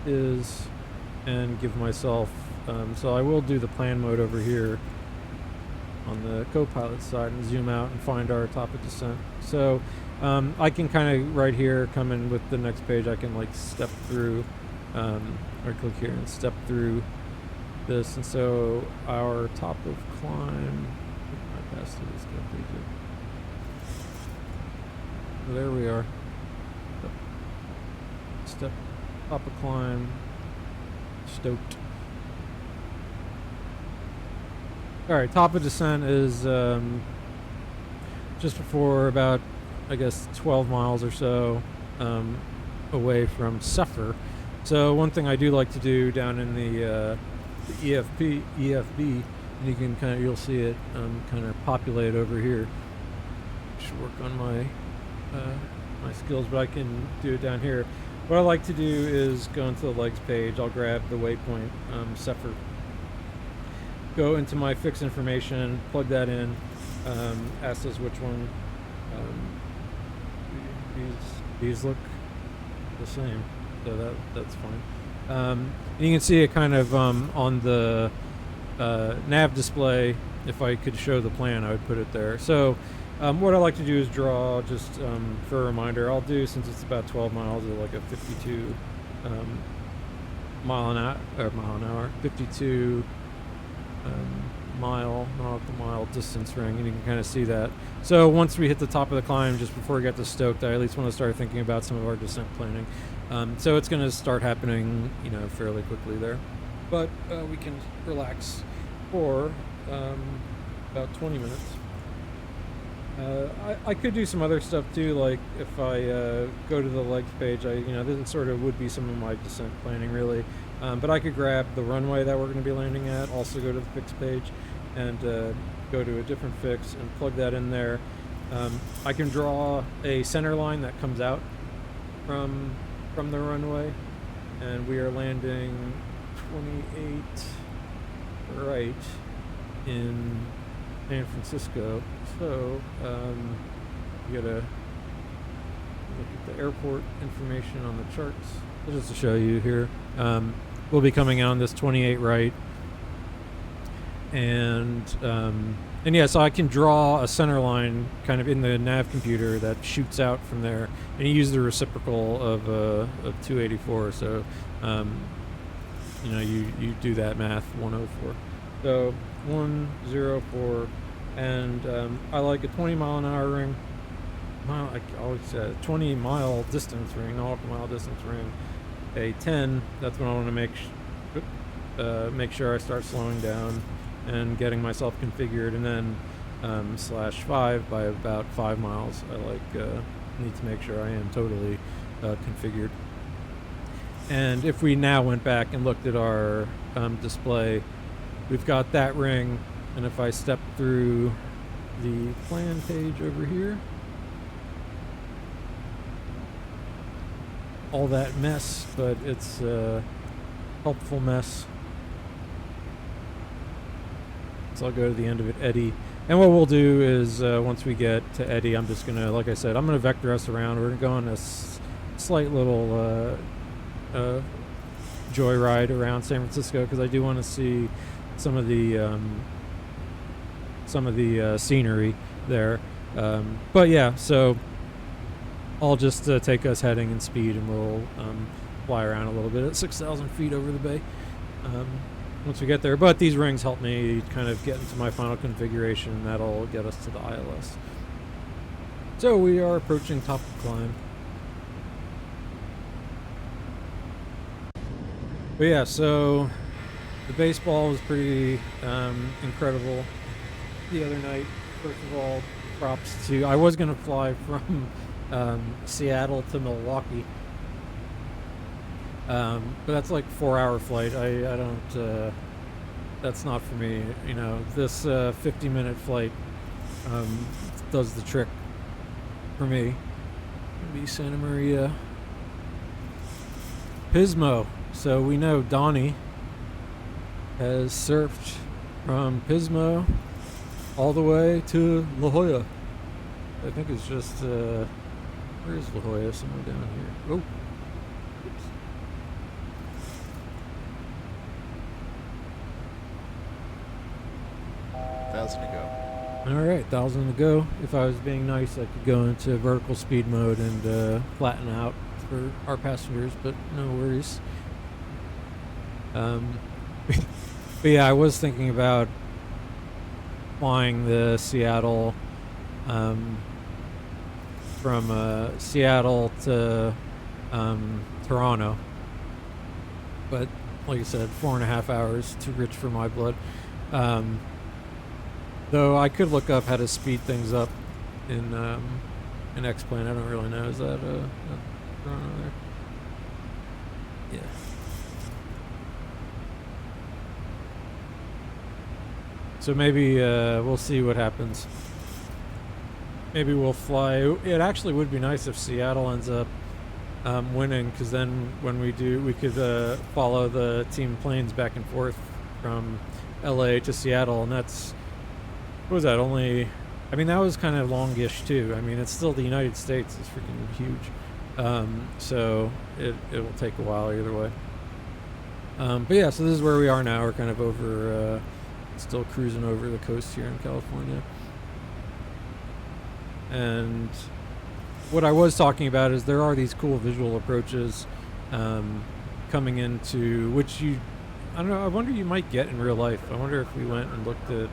is and give myself, so I will do the plan mode over here on the co-pilot side and zoom out and find our top of descent. So I can kind of right here come in with the next page. I can like step through, right click here and step through this, and so our top of climb, I passed through this stuff pretty good. There we are. Step, top of climb, stoked. Alright, top of descent is just before about, I guess, 12 miles or so away from Suffer. So one thing I do like to do down in the EFB, and you can kind of, you'll see it kind of populate over here. Should work on my my skills, but I can do it down here. What I like to do is go into the legs page. I'll grab the waypoint, Suffer. Go into my fix information, plug that in, ask us which one. These look the same, so that's fine. And you can see it kind of on the nav display. If I could show the plan, I would put it there. So what I like to do is draw, just for a reminder, I'll do, since it's about 12 miles, like a 52 mile an hour, 52 mile to mile distance ring, and you can kind of see that. So once we hit the top of the climb, just before we get to Stoked, I at least want to start thinking about some of our descent planning. So it's going to start happening, you know, fairly quickly there, but we can relax for about 20 minutes. I could do some other stuff too, like if I go to the legs page, this sort of would be some of my descent planning really, but I could grab the runway that we're going to be landing at, also go to the fix page and go to a different fix and plug that in there. I can draw a center line that comes out from the runway, and we are landing 28 right in San Francisco. So you gotta look at the airport information on the charts. Just to show you here, we'll be coming on this 28 right, and yeah, so I can draw a center line kind of in the nav computer that shoots out from there, and you use the reciprocal of 284. So you do that math, 104. So 104. And I like a 20 mile an hour ring. I always said 20 mile distance ring, nautical mile distance ring. A 10. That's when I want to make sure I start slowing down and getting myself configured, and then /5 by about 5 miles. I need to make sure I am totally configured. And if we now went back and looked at our display, we've got that ring. And if I step through the plan page over here, all that mess, but it's a helpful mess. So I'll go to the end of it, Eddie. And what we'll do is once we get to Eddie, I'm just going to, like I said, I'm going to vector us around. We're going to go on a slight little joyride around San Francisco, because I do want to see some of the scenery there, but yeah, so I'll just take us heading in speed, and we'll fly around a little bit at 6,000 feet over the bay once we get there. But these rings help me kind of get into my final configuration. That'll get us to the ILS. So we are approaching top of climb. But yeah, so the baseball was pretty incredible the other night. First of all, props to, I was going to fly from Seattle to Milwaukee, but that's like 4-hour flight. I don't, that's not for me. You know, this 50-minute flight does the trick for me. Maybe Santa Maria. Pismo. So we know Donnie has surfed from Pismo all the way to La Jolla. I think it's just, where is La Jolla? Somewhere down here. Oh. Oops. 1,000 to go. All right, 1,000 to go. If I was being nice, I could go into vertical speed mode and flatten out for our passengers, but no worries. But yeah, I was thinking about flying the Seattle, from Seattle to Toronto. But like I said, 4.5 hours, too rich for my blood. Though I could look up how to speed things up in X-Plane. I don't really know. Is that Toronto there? Yeah. So maybe we'll see what happens. Maybe we'll fly. It actually would be nice if Seattle ends up winning, because then when we do, we could follow the team planes back and forth from LA to Seattle, and that's, what was that, only, I mean, that was kind of longish too. I mean, it's still the United States. It's freaking huge. So it will take a while either way. But yeah, so this is where we are now. We're kind of over, still cruising over the coast here in California. And what I was talking about is there are these cool visual approaches coming into, which I don't know, I wonder you might get in real life. I wonder if we went and looked at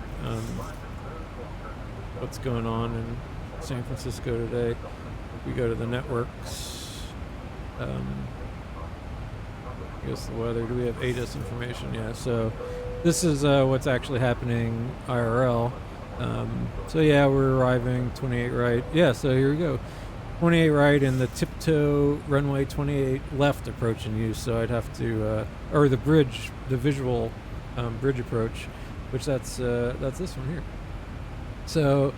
what's going on in San Francisco today. If we go to the networks, I guess the weather, do we have ATIS information? Yeah, so this is what's actually happening IRL. So yeah, we're arriving 28 right. Yeah, so here we go. 28 right and the tiptoe runway 28 left approach in use. So I'd have to, or the bridge, the visual bridge approach, which that's this one here. So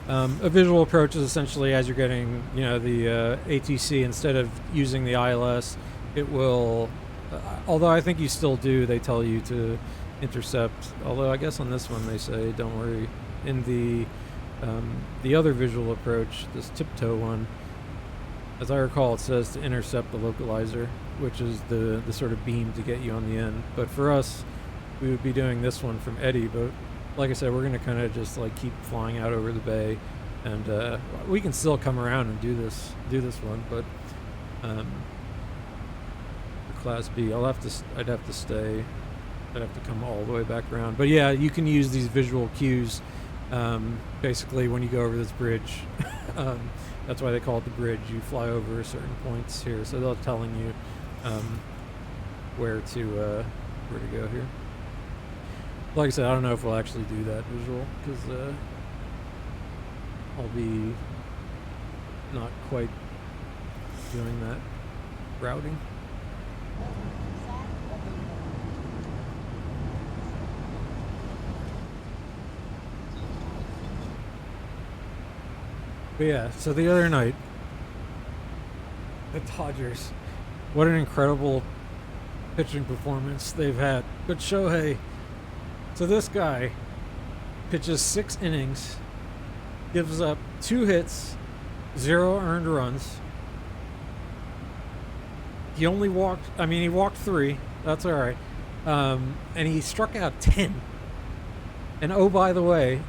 a visual approach is essentially as you're getting, the ATC, instead of using the ILS, it will, although I think you still do, they tell you to intercept. Although I guess on this one they say, don't worry. In the other visual approach, this tiptoe one, as I recall, it says to intercept the localizer, which is the sort of beam to get you on the end. But for us, we would be doing this one from Eddy. But like I said, we're going to kind of just like keep flying out over the bay, and we can still come around and do this one. But for Class B, I'd have to stay. I'd have to come all the way back around. But yeah, you can use these visual cues. Basically, when you go over this bridge, that's why they call it the bridge. You fly over certain points here, so they're telling you where to go here. Like I said, I don't know if we'll actually do that visual, because I'll be not quite doing that routing. But yeah, so the other night, the Dodgers, what an incredible pitching performance they've had. But Shohei, so this guy pitches 6 innings, gives up 2 hits, 0 earned runs. He walked 3, that's all right. And he struck out 10. And oh, by the way,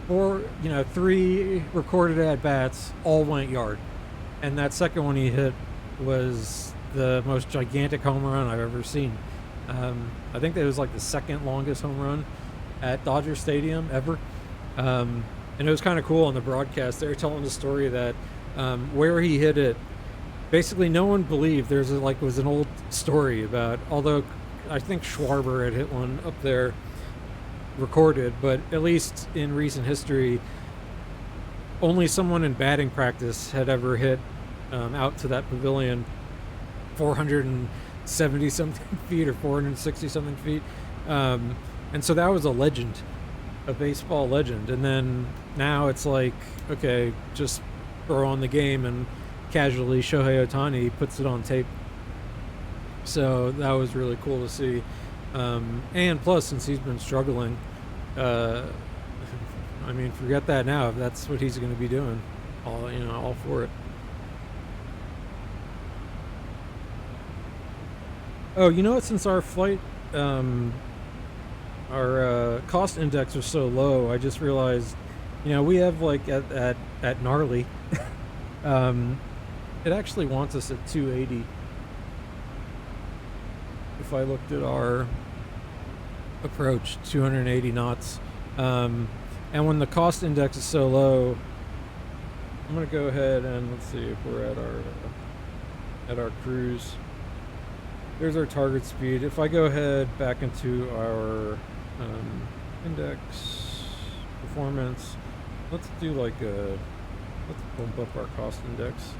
3 recorded at bats, all went yard. And that second one he hit was the most gigantic home run I've ever seen. I think that was like the second longest home run at Dodger Stadium ever. And it was kind of cool on the broadcast. They were telling the story that where he hit it, basically no one believed. Was an old story about, although I think Schwarber had hit one up there recorded, but at least in recent history, only someone in batting practice had ever hit out to that pavilion 470 something feet or 460 something feet, and so that was a legend, a baseball legend. And then now it's like, okay, just throw on the game and casually Shohei Ohtani puts it on tape. So that was really cool to see. And plus, since he's been struggling, I mean, forget that now. If that's what he's going to be doing, all for it. Oh, you know what? Since our flight, our cost index was so low, I just realized, we have like at gnarly, it actually wants us at 280. If I looked at our approach, 280 knots, and when the cost index is so low, I'm gonna go ahead and let's see if we're at our cruise. There's our target speed. If I go ahead back into our index performance, let's do like let's bump up our cost index.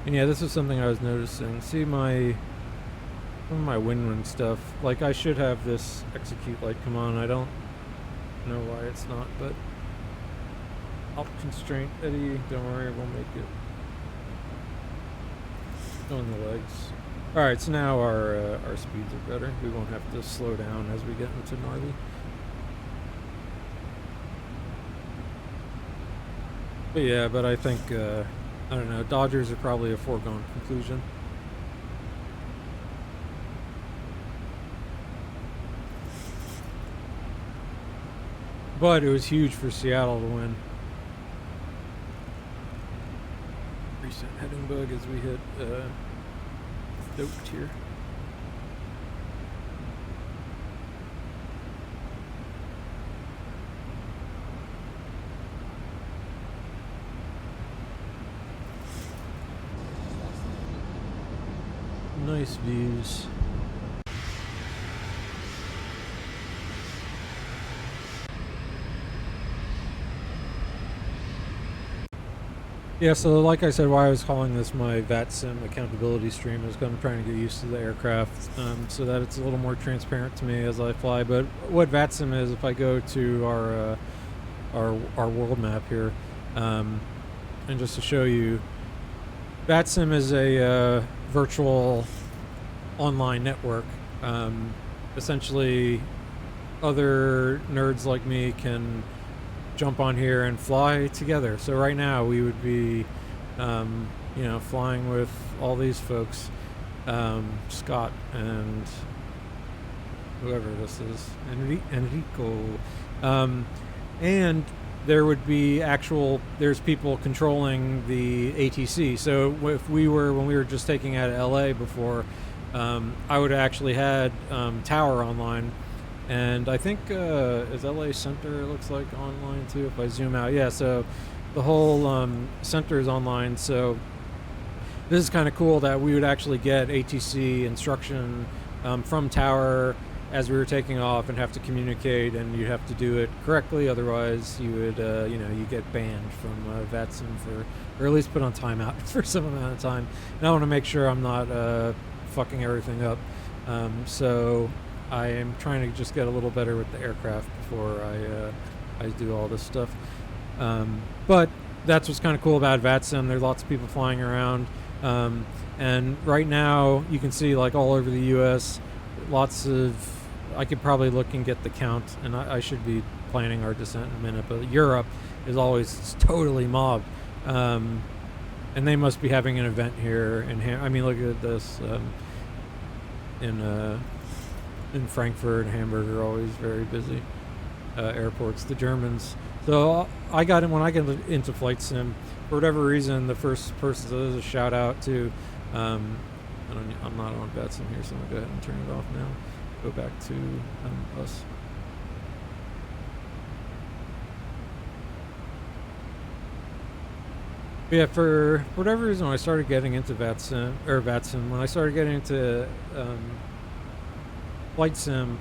And yeah, this is something I was noticing. See some of my WINWING stuff. Like I should have this execute light come on. I don't know why it's not, but Alt constraint Eddie, don't worry, we'll make it. On the legs. All right, so now our speeds are better. We won't have to slow down as we get into gnarly. But yeah, but I think I don't know. Dodgers are probably a foregone conclusion. But it was huge for Seattle to win. Recent heading bug as we hit stoked here. Nice views. Yeah, so like I said, why I was calling this my VATSIM accountability stream is because I'm trying to get used to the aircraft so that it's a little more transparent to me as I fly. But what VATSIM is, if I go to our world map here, and just to show you, VATSIM is a virtual online network. Essentially, other nerds like me can jump on here and fly together. So right now we would be flying with all these folks, Scott and whoever this is, Enrico, and there would be there's people controlling the ATC. So when we were just taking out of LA before, I would actually had Tower online. And I think is LA Center, it looks like, online too if I zoom out. Yeah, so the whole center is online. So this is kind of cool that we would actually get ATC instruction from Tower as we were taking off and have to communicate, and you'd have to do it correctly. Otherwise, you would, you get banned from VATSIM or at least put on timeout for some amount of time. And I want to make sure I'm not fucking everything up. So I am trying to just get a little better with the aircraft before I do all this stuff. But that's what's kind of cool about VATSIM. There's lots of people flying around. And right now you can see like all over the US, I could probably look and get the count, and I should be planning our descent in a minute, but Europe is always totally mobbed. And they must be having an event here look at this, in Frankfurt and Hamburg are always very busy airports, the Germans. So when I get into flight sim, for whatever reason, the first person, so there's a shout out to, I'm not on VATSIM here, so I'm gonna go ahead and turn it off now. Go back to us. Yeah, for whatever reason, when I started getting into VATSIM, when I started getting into flight sim,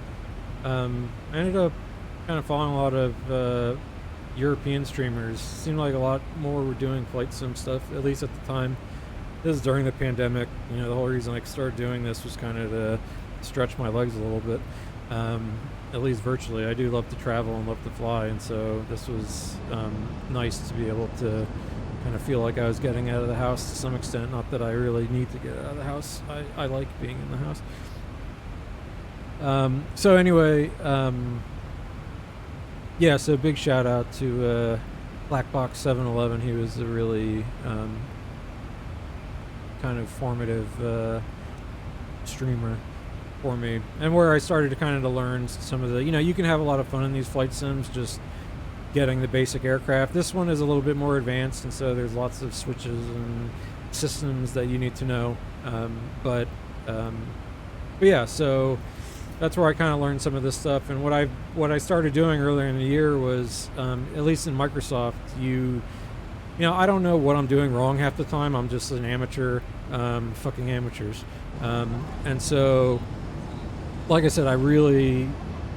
I ended up kind of following a lot of European streamers. Seemed like a lot more were doing flight sim stuff, at least at the time. This is during the pandemic. The whole reason I started doing this was kind of to stretch my legs a little bit, at least virtually. I do love to travel and love to fly, and so this was nice to be able to kind of feel like I was getting out of the house to some extent. Not that I really need to get out of the house. I like being in the house. So anyway, yeah, so big shout out to Blackbox 711. He was a really kind of formative streamer for me, and where I started to kind of learn some of the, you can have a lot of fun in these flight sims just getting the basic aircraft. This one is a little bit more advanced, and so there's lots of switches and systems that you need to know. But yeah, so that's where I kind of learned some of this stuff. And what I started doing earlier in the year was, at least in Microsoft, I don't know what I'm doing wrong half the time. I'm just an amateur, fucking amateurs. And so, like I said, I really,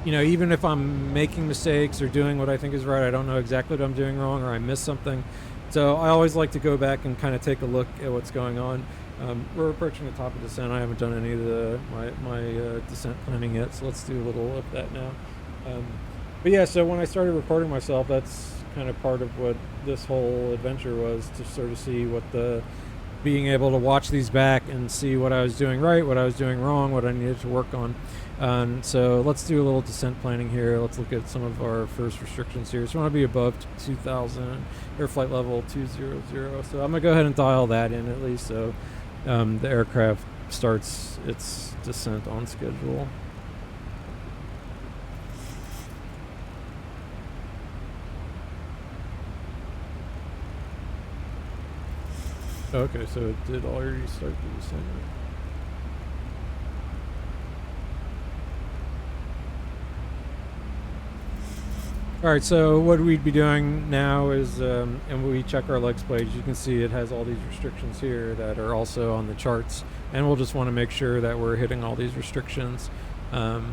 even if I'm making mistakes or doing what I think is right, I don't know exactly what I'm doing wrong, or I missed something. So I always like to go back and kind of take a look at what's going on. We're approaching the top of descent. I haven't done any of my descent planning yet, so let's do a little of that now. But yeah, so when I started recording myself, that's kind of part of what this whole adventure was, to sort of see being able to watch these back and see what I was doing right, what I was doing wrong, what I needed to work on. So let's do a little descent planning here. Let's look at some of our first restrictions here. So we want to be above 2,000, air flight level 200. So I'm going to go ahead and dial that in at least, so the aircraft starts its descent on schedule. Okay, so it did already start the descent. Alright, so what we'd be doing now is, and we check our legs page, you can see it has all these restrictions here that are also on the charts, and we'll just want to make sure that we're hitting all these restrictions. But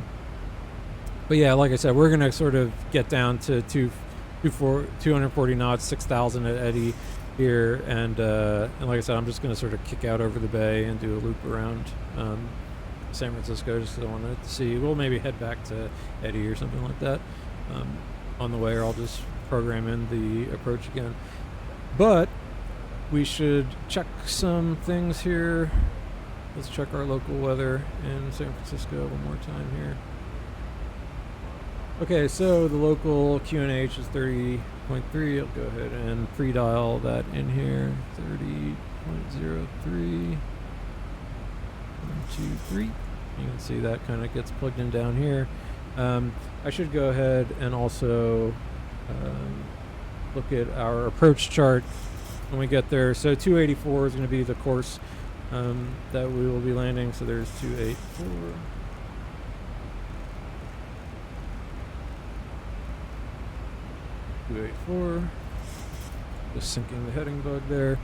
yeah, like I said, we're going to sort of get down to 240 knots, 6,000 at Eddy here, and like I said, I'm just going to sort of kick out over the bay and do a loop around San Francisco, just because I wanted to see. We'll maybe head back to Eddy or something like that on the way, or I'll just program in the approach again. But we should check some things here. Let's check our local weather in San Francisco one more time here. Okay, so the local QNH is 30.3. I'll go ahead and pre-dial that in here. 30.03. 1, 2, 3. You can see that kind of gets plugged in down here. I should go ahead and also look at our approach chart when we get there. So 284 is going to be the course that we will be landing. So there's 284. Just syncing the heading bug there.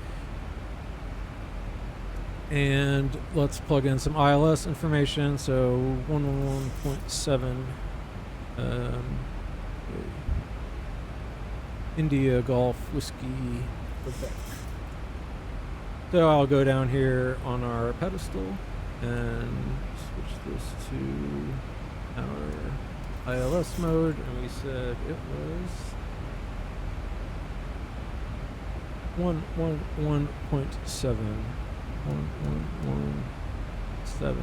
And let's plug in some ILS information. So 111.7 India Golf Whiskey Quebec. So I'll go down here on our pedestal and switch this to our ILS mode, and we said it was 111.7. 111.7.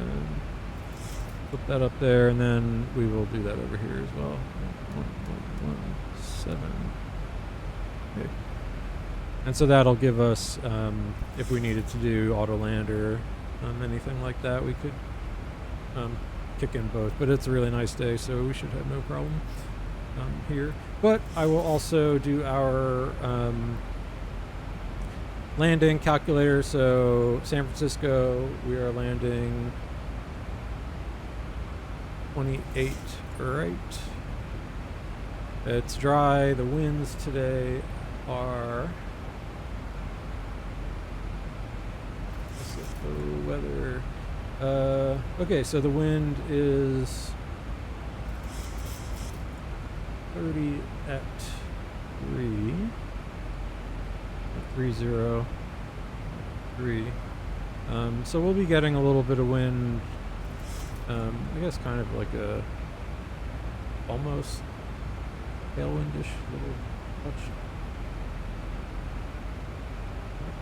Put that up there, and then we will do that over here as well. 111.7. Okay. And so that'll give us, if we needed to do auto land or anything like that, we could kick in both. But it's a really nice day, so we should have no problem here. But I will also do our landing calculator. So San Francisco, we are landing 28 right. It's dry. The winds today are SFO weather. Okay, so the wind is 30 at 3. 303. So we'll be getting a little bit of wind. I guess kind of like a almost tailwindish little touch.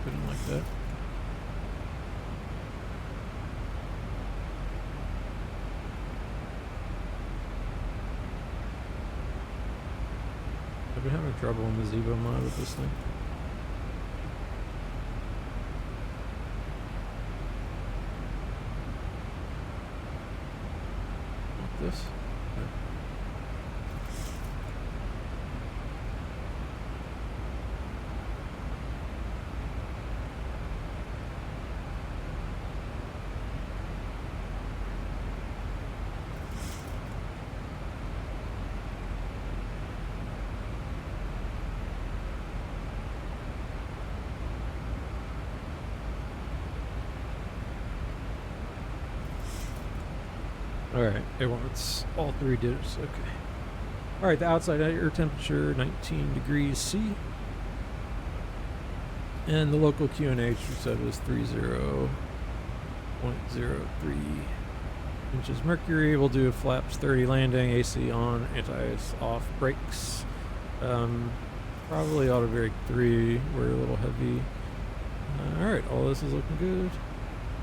put in like that. I've been having trouble in the Zebo mod with this thing. Like this. Okay. Alright, it wants all 3 digits. Okay. Alright, the outside air temperature 19 degrees C. And the local QNH we said was 30.03 inches mercury. We'll do a flaps 30 landing, AC on, anti-ice off, brakes. Probably auto brake 3. We're a little heavy. Alright, all this is looking good.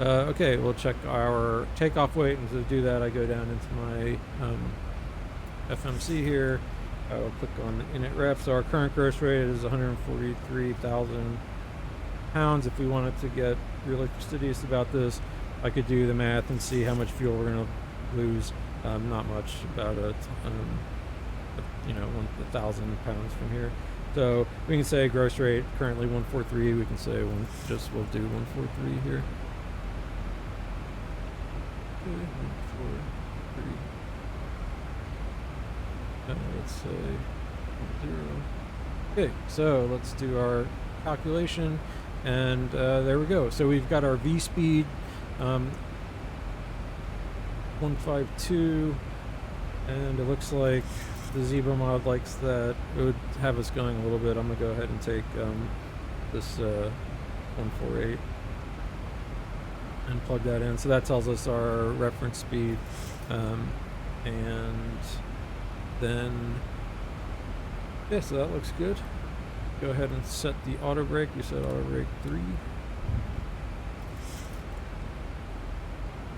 Okay, we'll check our takeoff weight, and to do that I go down into my FMC here. I will click on init ref. So our current gross rate is 143,000 pounds. If we wanted to get really fastidious about this, I could do the math and see how much fuel we're going to lose. Not much, about 1,000 pounds from here. So we can say gross rate currently 143. We can say we'll do 143 here. Okay, 143. Let's say 0. Okay, so let's do our calculation, and there we go. So we've got our V speed 152, and it looks like the Zebo mod likes that. It would have us going a little bit. I'm gonna go ahead and take this 148 and plug that in. So that tells us our reference speed, and then yeah, so that looks good. Go ahead and set the auto brake. You set auto brake 3.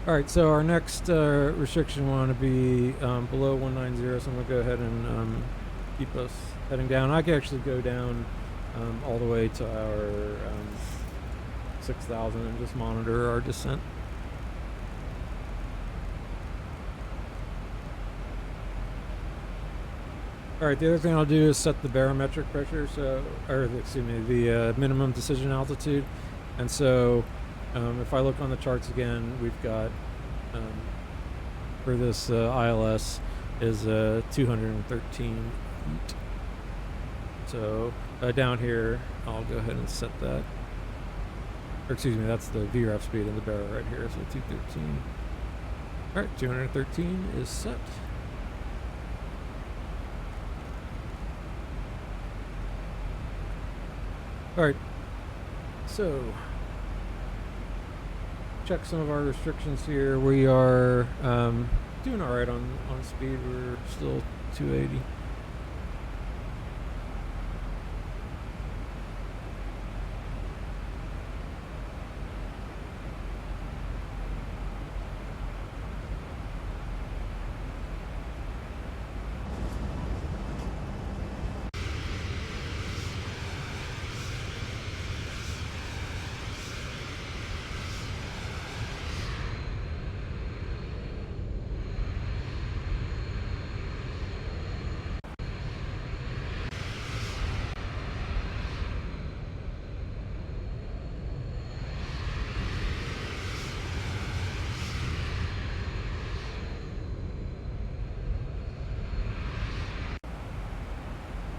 All right, so our next restriction want to be below 190, so I'm gonna go ahead and keep us heading down. I can actually go down all the way to our 6,000 and just monitor our descent. All right, the other thing I'll do is set the barometric pressure, the minimum decision altitude. And so if I look on the charts again, we've got for this ILS is 213 feet. So down here, I'll go ahead and set that. Or excuse me, that's the VREF speed in the barrel right here, so 213. All right, 213 is set. All right, so check some of our restrictions here. We are doing all right on speed. We're still 280.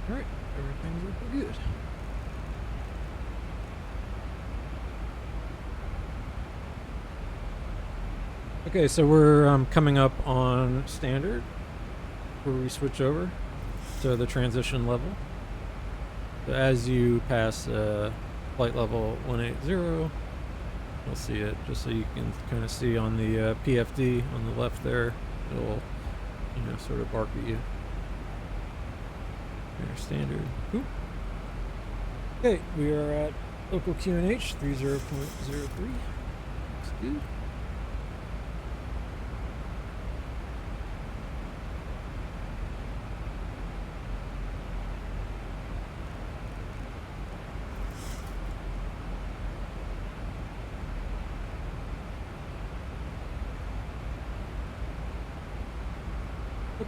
All right, everything's looking good. Okay, so we're coming up on standard, where we switch over to the transition level. So as you pass flight level 180, you'll see it, just so you can kind of see on the PFD on the left there. It'll, sort of bark at you. Standard. Ooh. Okay, we are at Local QNH 30.03. Looks good.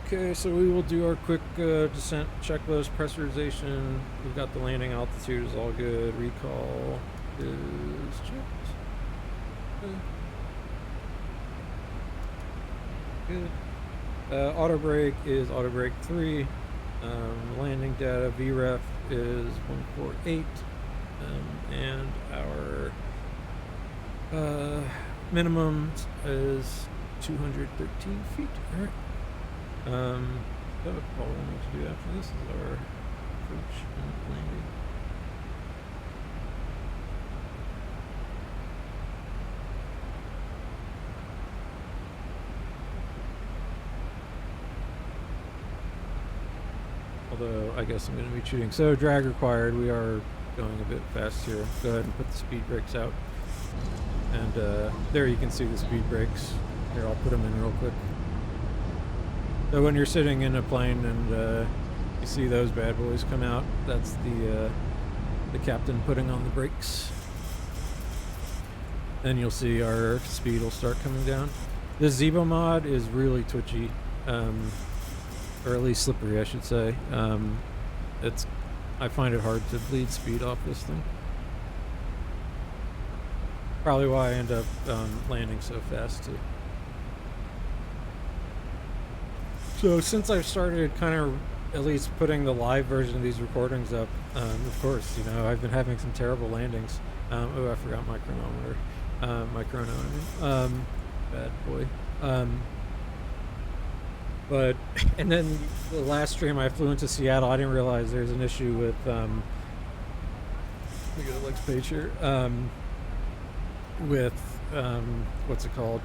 Okay, so we will do our quick descent checklist. Pressurization, we've got the landing altitude is all good. Recall is checked. Good. Auto brake is auto brake 3. Landing data VREF is 148. And our minimum is 213 feet. All right. So all we need to do after this is our approach and landing. Although I guess I'm going to be shooting. So drag required. We are going a bit fast here. Go ahead and put the speed brakes out. And there you can see the speed brakes. Here, I'll put them in real quick. So when you're sitting in a plane and you see those bad boys come out, that's the captain putting on the brakes. Then you'll see our speed will start coming down. This Zebo mod is really twitchy, or at least slippery, I should say. I find it hard to bleed speed off this thing. Probably why I end up landing so fast too. So since I've started kind of at least putting the live version of these recordings up, of course, you know, I've been having some terrible landings. Oh, I forgot my chronometer. My chrono, I mean. Bad boy. But, and then the last stream I flew into Seattle, I didn't realize there's an issue with, let me go to the next page here, with, what's it called?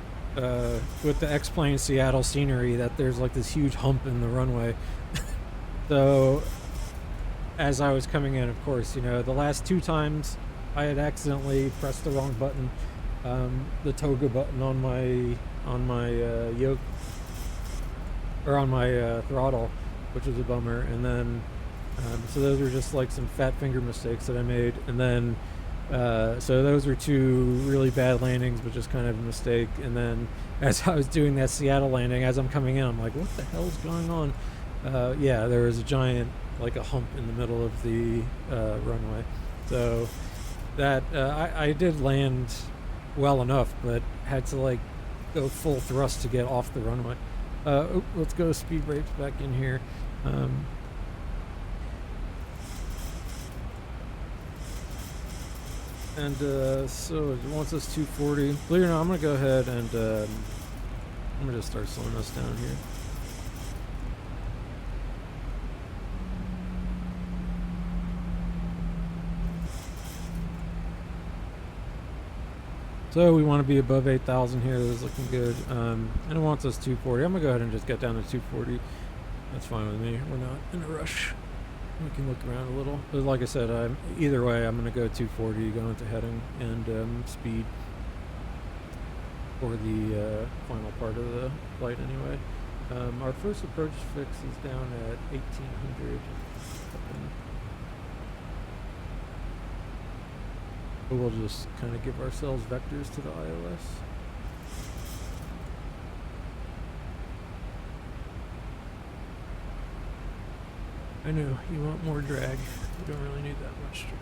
With the X-Plane Seattle scenery, that there's like this huge hump in the runway. So as I was coming in, of course, you know, the last 2 times I had accidentally pressed the wrong button, the toga button on my yoke, or on my throttle, which was a bummer. And then so those were just like some fat finger mistakes that I made. And then so those were 2 really bad landings, but just kind of a mistake. And then as I was doing that Seattle landing, as I'm coming in, I'm like, what the hell's going on? Yeah, there was a giant, like a hump in the middle of the runway. So that I did land well enough, but had to like go full thrust to get off the runway. Let's go speed brakes back in here. And so it wants us 240. Believe it or not, I'm gonna go ahead and I'm gonna just start slowing us down here. So we want to be above 8,000 here. This is looking good. And it wants us 240. I'm gonna go ahead and just get down to 240. That's fine with me. We're not in a rush. We can look around a little. But like I said, either way, I'm gonna go 240 going to heading and speed for the final part of the flight anyway. Our first approach fix is down at 1800. But we'll just kind of give ourselves vectors to the iOS. I know, you want more drag. You don't really need that much drag.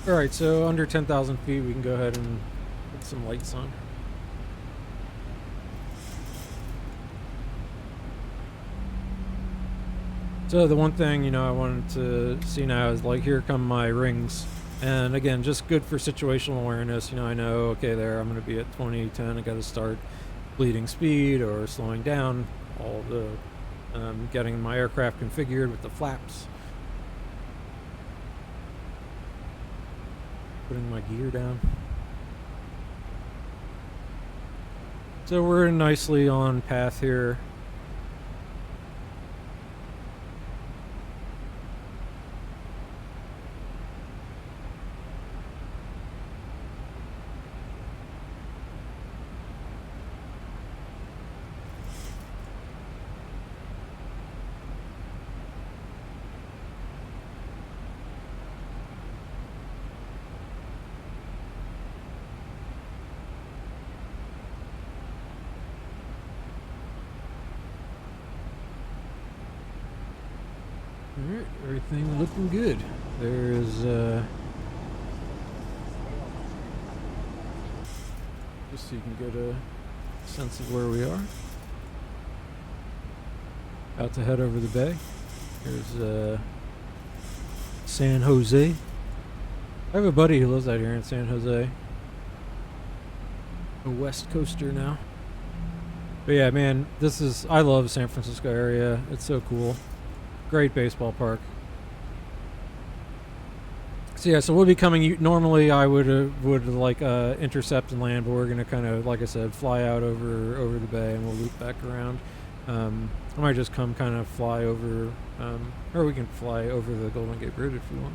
Alright, so under 10,000 feet we can go ahead and put some lights on. So the one thing, you know, I wanted to see now is like, here come my rings. And again, just good for situational awareness. You know, I know, okay, there, I'm going to be at 20, 10. I got to start bleeding speed or slowing down. All the, getting my aircraft configured with the flaps. Putting my gear down. So we're nicely on path here. Alright, everything looking good. There's just so you can get a sense of where we are. About to head over the bay. Here's San Jose. I have a buddy who lives out here in San Jose. A West Coaster now. But yeah, man, I love San Francisco area. It's so cool. Great baseball park. So yeah, so we'll be coming. Normally, I would like intercept and land, but we're gonna kind of, like I said, fly out over the bay, and we'll loop back around. I might just come kind of fly over, or we can fly over the Golden Gate Bridge if we want,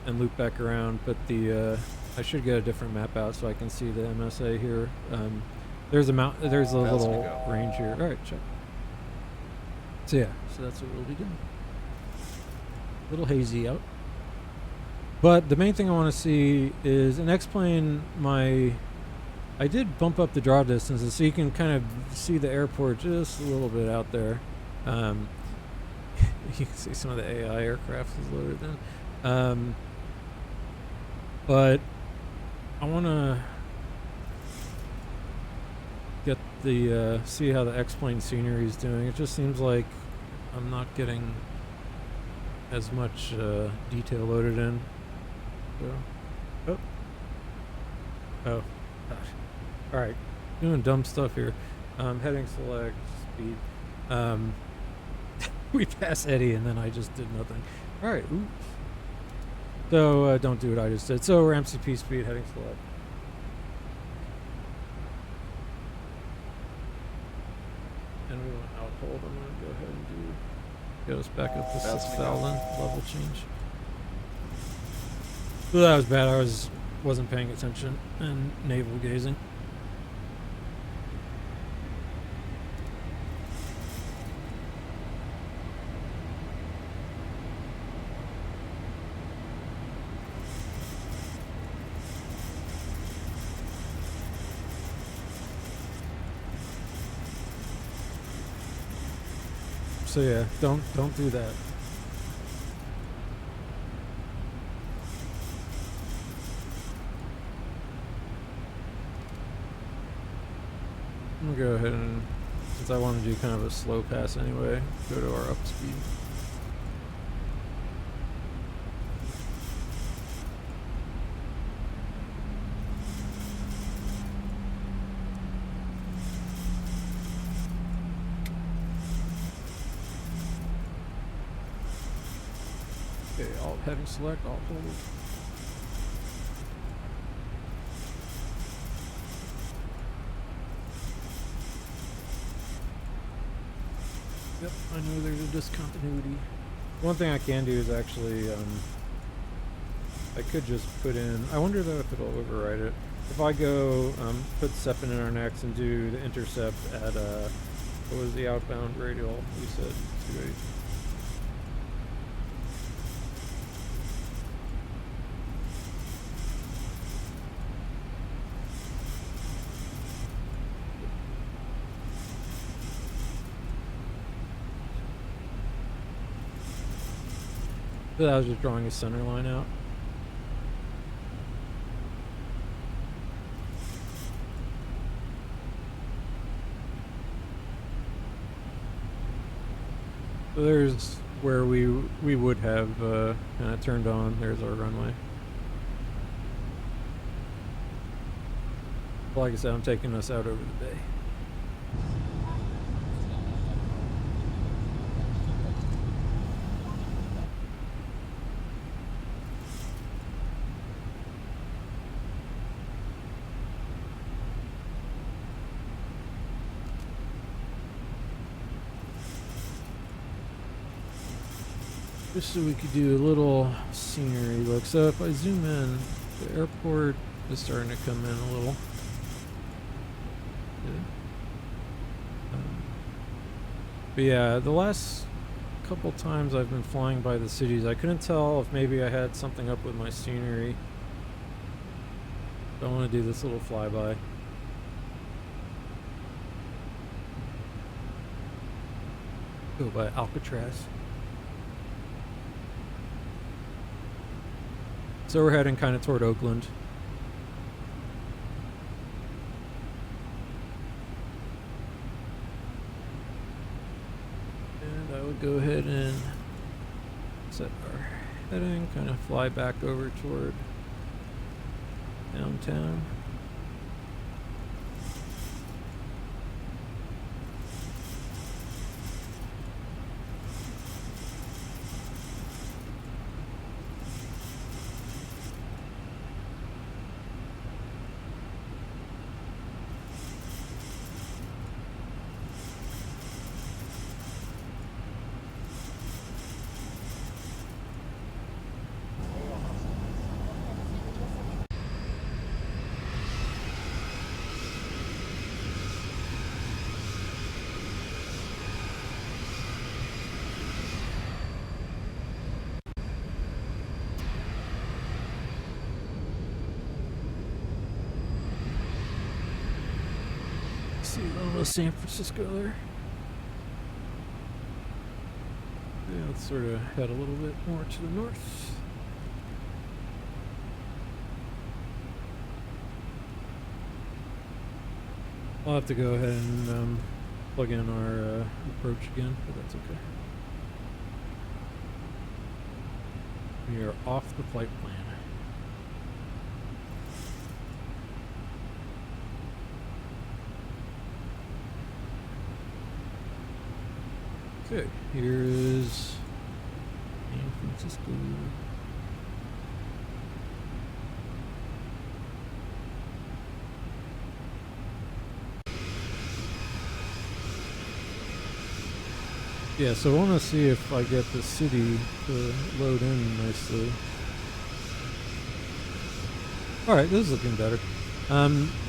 and loop back around. But I should get a different map out so I can see the MSA here. There's a little range here. All right, check. So yeah, so that's what we'll be doing. A little hazy out. But the main thing I want to see is an X-plane. I did bump up the draw distances so you can kind of see the airport just a little bit out there. You can see some of the AI aircraft is loaded in. But I want to get see how the X-plane scenery is doing. It just seems like I'm not getting as much detail loaded in. So, oh, gosh. All right, doing dumb stuff here. Heading select speed. We passed Eddie, and then I just did nothing. All right, oops. So don't do what I just did. So we're MCP speed, heading select. And we went out hold. I'm gonna go ahead and get us back up to 6,000 level change. So that was bad. I wasn't paying attention and navel gazing. So yeah, don't do that. I'm gonna go ahead and, since I want to do kind of a slow pass anyway, go to our up speed. Okay, alt heading select, alt hold. Yep, I know there's a discontinuity. One thing I can do is actually, I could just put in, I wonder though if it'll override it. If I go, put SEPN in our necks and do the intercept at, what was the outbound radial? We said 28. So I was just drawing a center line out. So there's where we would have kind of turned on. There's our runway. Like I said, I'm taking us out over the bay. Just so we could do a little scenery look. So if I zoom in, the airport is starting to come in a little. Good. But yeah, the last couple times I've been flying by the cities, I couldn't tell if maybe I had something up with my scenery. So I want to do this little flyby. Go by Alcatraz. So we're heading kind of toward Oakland. And I would go ahead and set our heading, kind of fly back over toward downtown. See almost San Francisco there. Yeah, let's sort of head a little bit more to the north. I'll have to go ahead and plug in our approach again, but that's okay. We are off the flight plan. Okay, here is San Francisco. Yeah, so I want to see if I get the city to load in nicely. Alright, this is looking better.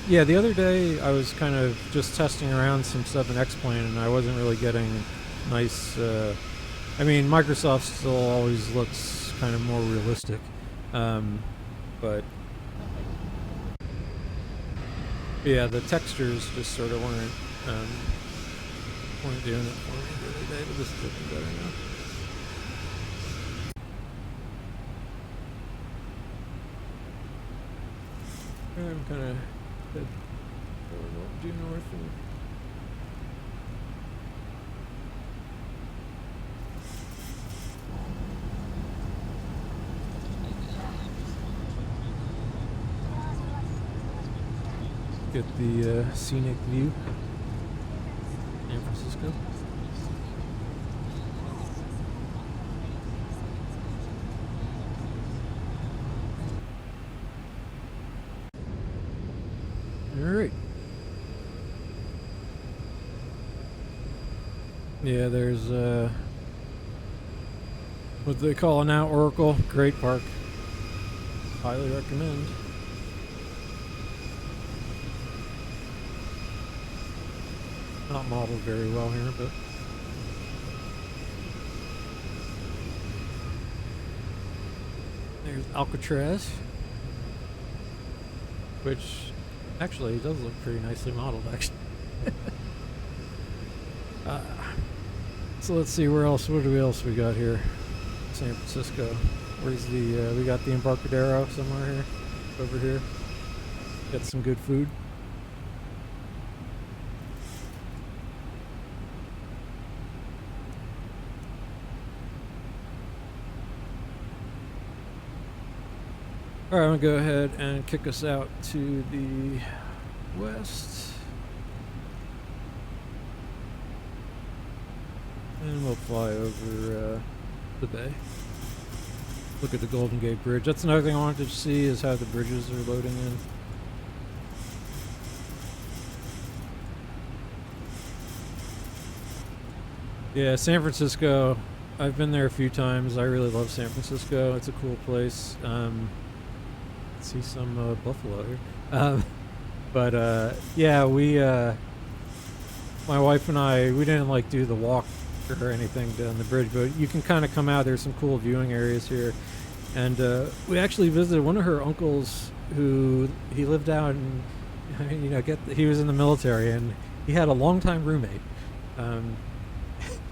Yeah, the other day I was kind of just testing around some stuff in X-Plane and I wasn't really getting nice, I mean, Microsoft still always looks kind of more realistic, but yeah, the textures just sort of weren't doing it for me the other day, but this is looking better now. I'm kind of head due north and get the scenic view. San Francisco. All right. Yeah, there's what they call now Oracle. Great park. Highly recommend. Not modeled very well here, but there's Alcatraz, which actually does look pretty nicely modeled, actually. So let's see where else. What else we got here? San Francisco. Where's the? We got the Embarcadero somewhere here, over here. Got some good food. Alright, I'm going to go ahead and kick us out to the west. And we'll fly over the bay. Look at the Golden Gate Bridge. That's another thing I wanted to see, is how the bridges are loading in. Yeah, San Francisco, I've been there a few times. I really love San Francisco. It's a cool place. See some buffalo here. Yeah, my wife and I, we didn't like do the walk or anything down the bridge, but you can kind of come out. There's some cool viewing areas here. And we actually visited one of her uncles who he lived out in, he was in the military, and he had a longtime roommate and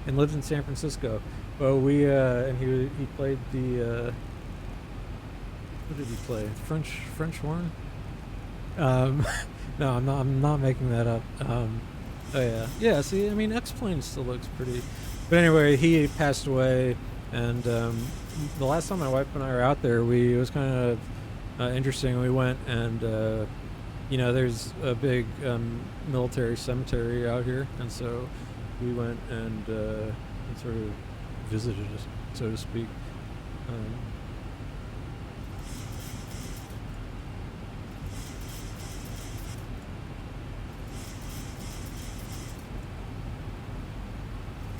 lived in San Francisco. But and he played the, what did he play? French horn? No, I'm not making that up. Oh yeah, yeah. See, I mean, X-Plane still looks pretty. But anyway, he passed away, and the last time my wife and I were out there, it was kind of interesting. We went and there's a big military cemetery out here, and so we went and sort of visited it, so to speak.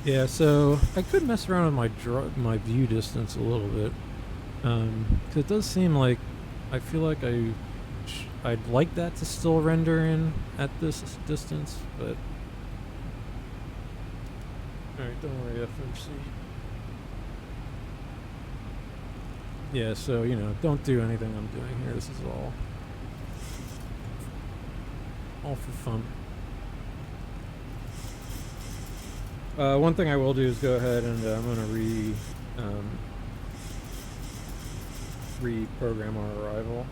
Yeah, so I could mess around with my view distance a little bit, 'cause it does seem like I feel like I'd like that to still render in at this distance, but all right, don't worry, FMC. Yeah, so don't do anything I'm doing here. This is all for fun. One thing I will do is go ahead and I'm going to reprogram our arrival.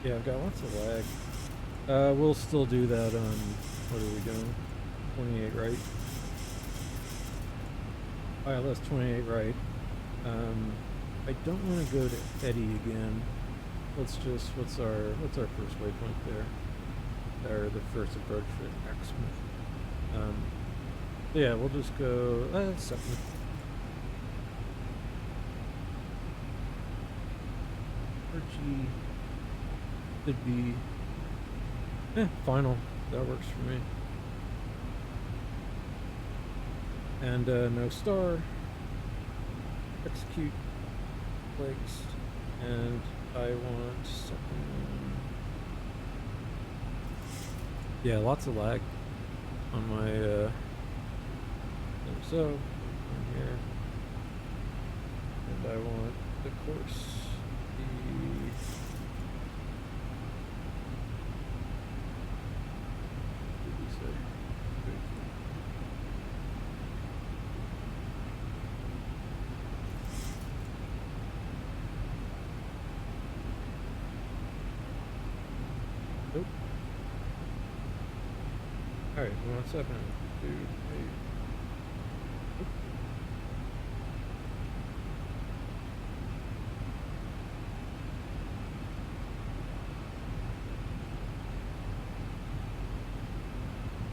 Yeah, I've got lots of lag. We'll still do that on, what are we doing? 28 right. ILS 28 right. I don't want to go to Eddie again. Let's just, what's our first waypoint there? Or the first approach for Exmouth. Yeah, we'll just go second. Archie could be final. That works for me. And no star. Execute legs. And I want second. Yeah, lots of lag on my so I'm here, and I want the course be what did we say? Nope. Alright, 1 second. Dude, hey.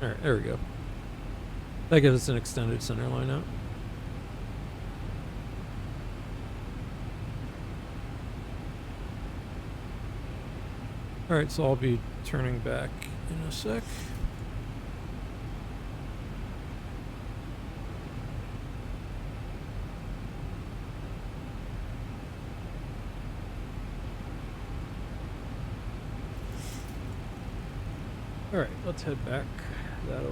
Alright, there we go. That gives us an extended center line out. Alright, so I'll be turning back in a sec. Alright, let's head back that way.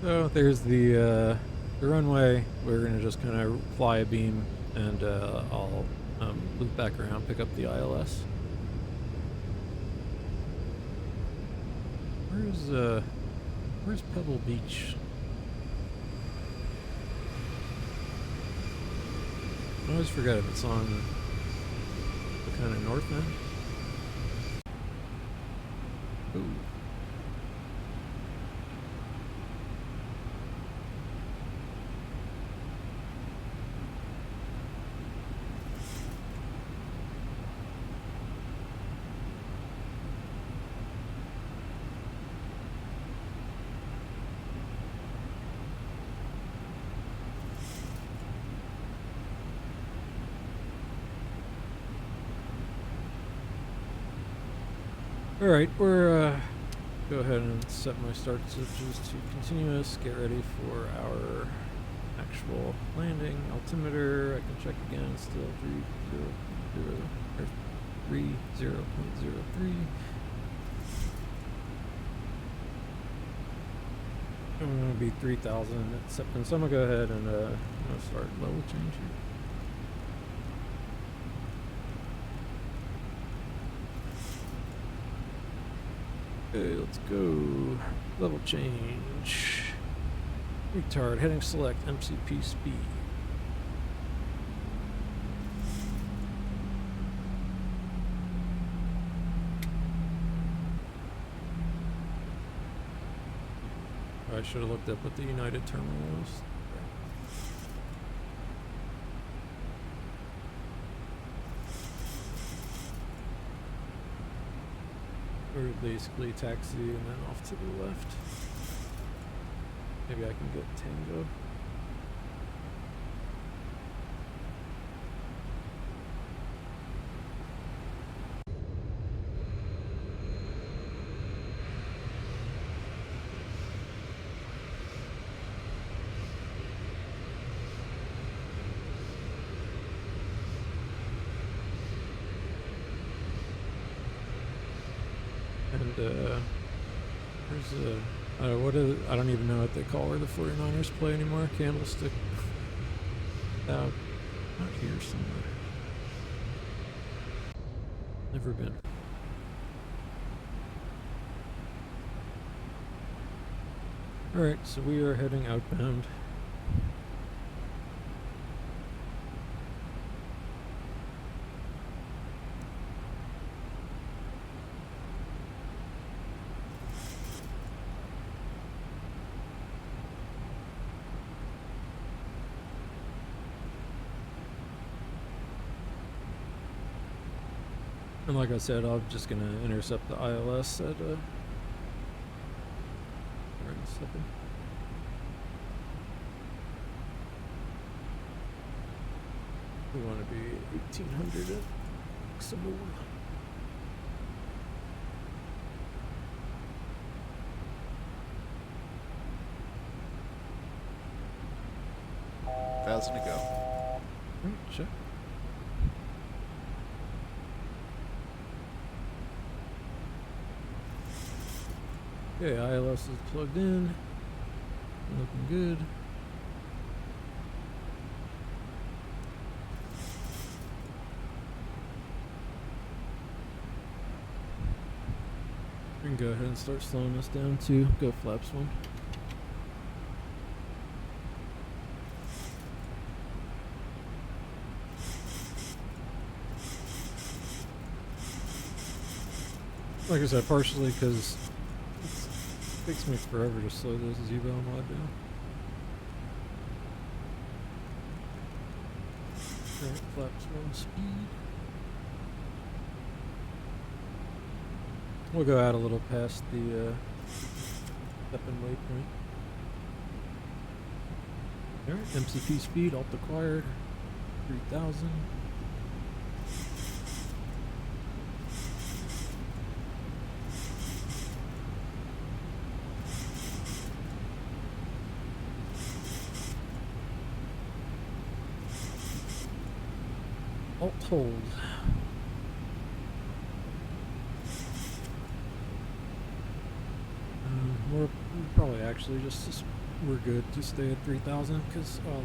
So there's the runway. We're gonna just kind of fly a beam, and I'll loop back around, pick up the ILS. Where's Pebble Beach? I always forget if it's on the kind of north end. Ooh. All right, we're go ahead and set my start switches to continuous. Get ready for our actual landing. Altimeter, I can check again. Still 30.03. I'm gonna be 3,000 acceptance. So I'm gonna go ahead and I'm gonna start level change here. Okay, let's go. Level change. Retard. Heading select. MCP speed. I should have looked up what the United terminal was. Or basically taxi and then off to the left. Maybe I can get Tango. And there's a what is I don't even know what they call where the 49ers play anymore. Candlestick. Out here somewhere. Never been. All right, so we are heading outbound. And like I said, I'm just gonna intercept the ILS at wait a second. We want to be 1800 at Samoa. Thousand to go. Alright, check. Okay, ILS is plugged in. Looking good. We can go ahead and start slowing this down too. Go flaps 1. Like I said, partially because it takes me forever to slow this Z-bow mod down. Alright, flaps 1 speed. We'll go out a little past the step and waypoint. Alright, MCP speed, alt acquired, 3,000. Alt hold. We're probably actually we're good to stay at 3,000 because all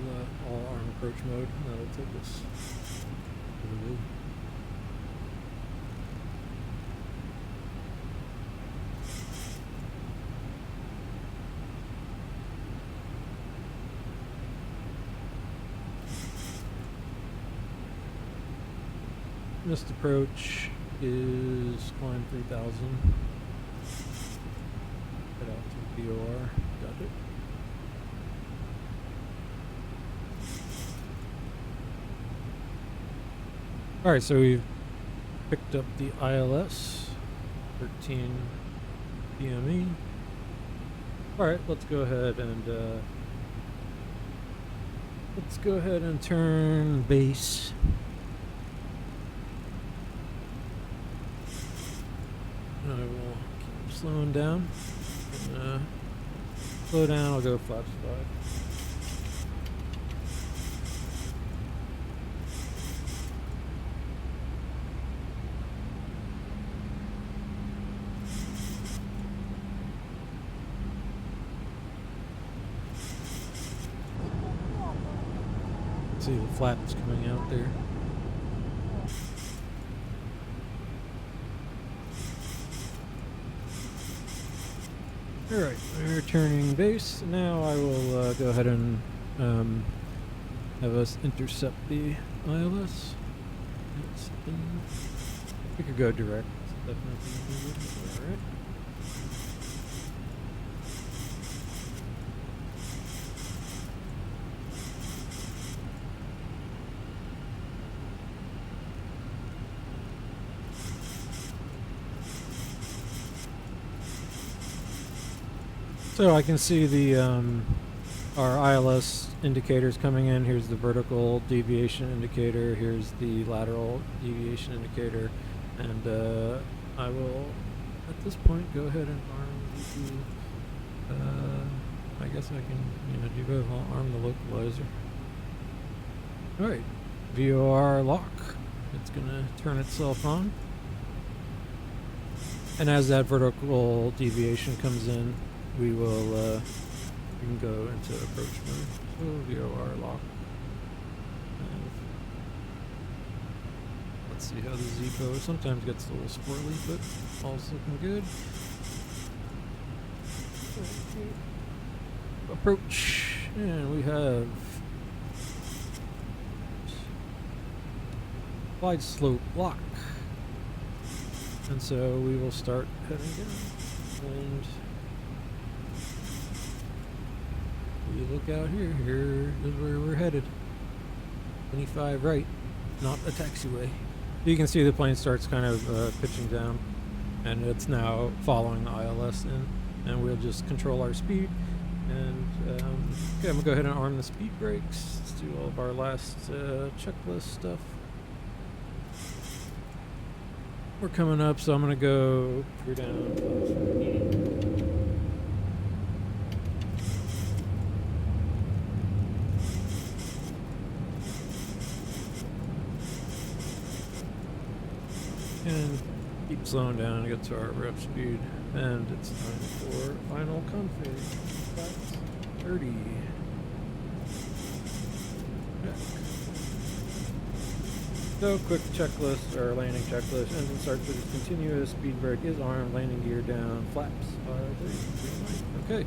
arm approach mode. That'll take us to the mid. Missed approach is climb 3,000. Head out to BOR. Got it. Alright, so we've picked up the ILS. 13 PME. Alright, let's go ahead and turn base. I will keep slowing down. Slow down, I'll go flaps 5. See the flaps coming out there. Alright, we're turning base. Now I will go ahead and have us intercept the ILS. We could go direct. Alright. So I can see the our ILS indicators coming in. Here's the vertical deviation indicator. Here's the lateral deviation indicator, and I will, at this point, go ahead and arm the. I guess I can, do both. I'll arm the localizer. All right, VOR lock. It's gonna turn itself on, and as that vertical deviation comes in, we will we can go into approach mode. So VOR lock. And let's see how the ZPO sometimes gets a little squirrely, but all's looking good. Approach, and we have glide slope lock. And so we will start heading down. And we look out here. Here is where we're headed. 25 right, not a taxiway. You can see the plane starts kind of pitching down, and it's now following the ILS in, and we'll just control our speed. And okay, I'm gonna go ahead and arm the speed brakes. Let's do all of our last checklist stuff. We're coming up, so I'm gonna go clear down. And keep slowing down to get to our rep speed. And it's time for final config. That's 30. Check. So, quick checklist, or landing checklist. Engine start to discontinuous, speed brake is armed, landing gear down, flaps 5, 3, 2, 1. Okay,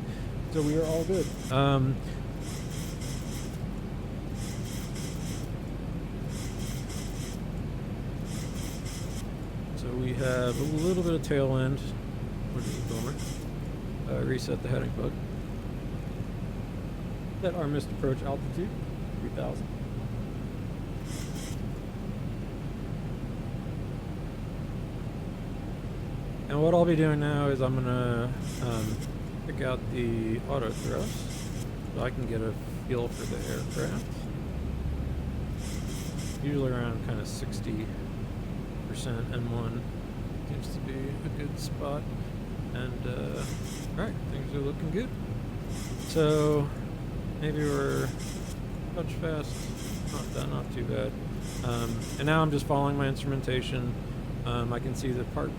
so we are all good. So we have a little bit of tail end, which is a bummer. Reset the heading plug. Set our missed approach altitude, 3,000. And what I'll be doing now is I'm gonna pick out the auto thrust so I can get a feel for the aircraft. Usually around kind of 60% M1 seems to be a good spot. And alright, things are looking good. So maybe we're touch fast, not too bad. And now I'm just following my instrumentation. I can see the park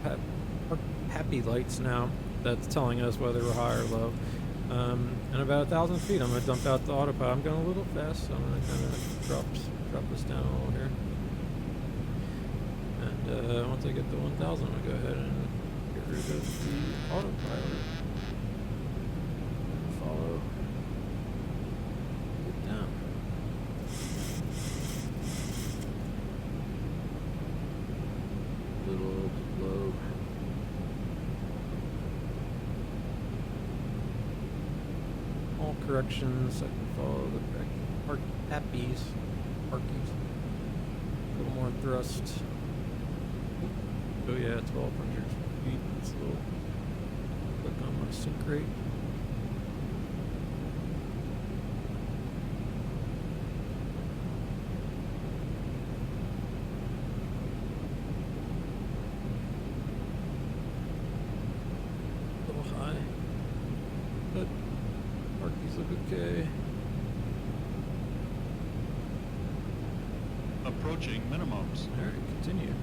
happy lights now. That's telling us whether we're high or low. And about 1,000 feet, I'm gonna dump out the autopilot. I'm going a little fast, so I'm gonna kind of drop this down a little here. And once I get to 1,000, I'm gonna go ahead and get rid of the autopilot. And follow it down. Little low. All corrections, I can follow the correct parkies. A little more thrust. Oh yeah, 1,200 feet. It's a little quick on my sync rate. Things look okay. Approaching minimums. Alright, continue.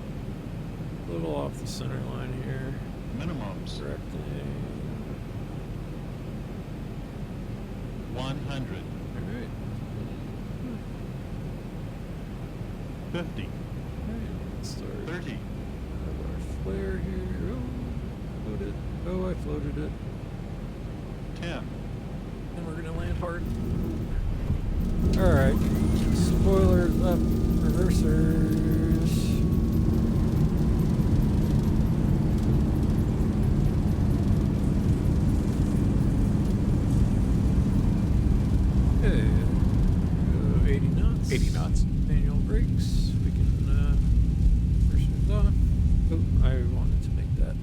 A little off the center line here. Minimums. Correcting. 100. Alright. 50. Alright, let's start. 30. Have our flare here. Oh, floated. Oh, I floated it. 10. And we're gonna land hard. Alright. Spoilers up. Reversers. Okay. Go 80 knots. 80 knots. Manual brakes. We can reversers off. Oh, I wanted to make that.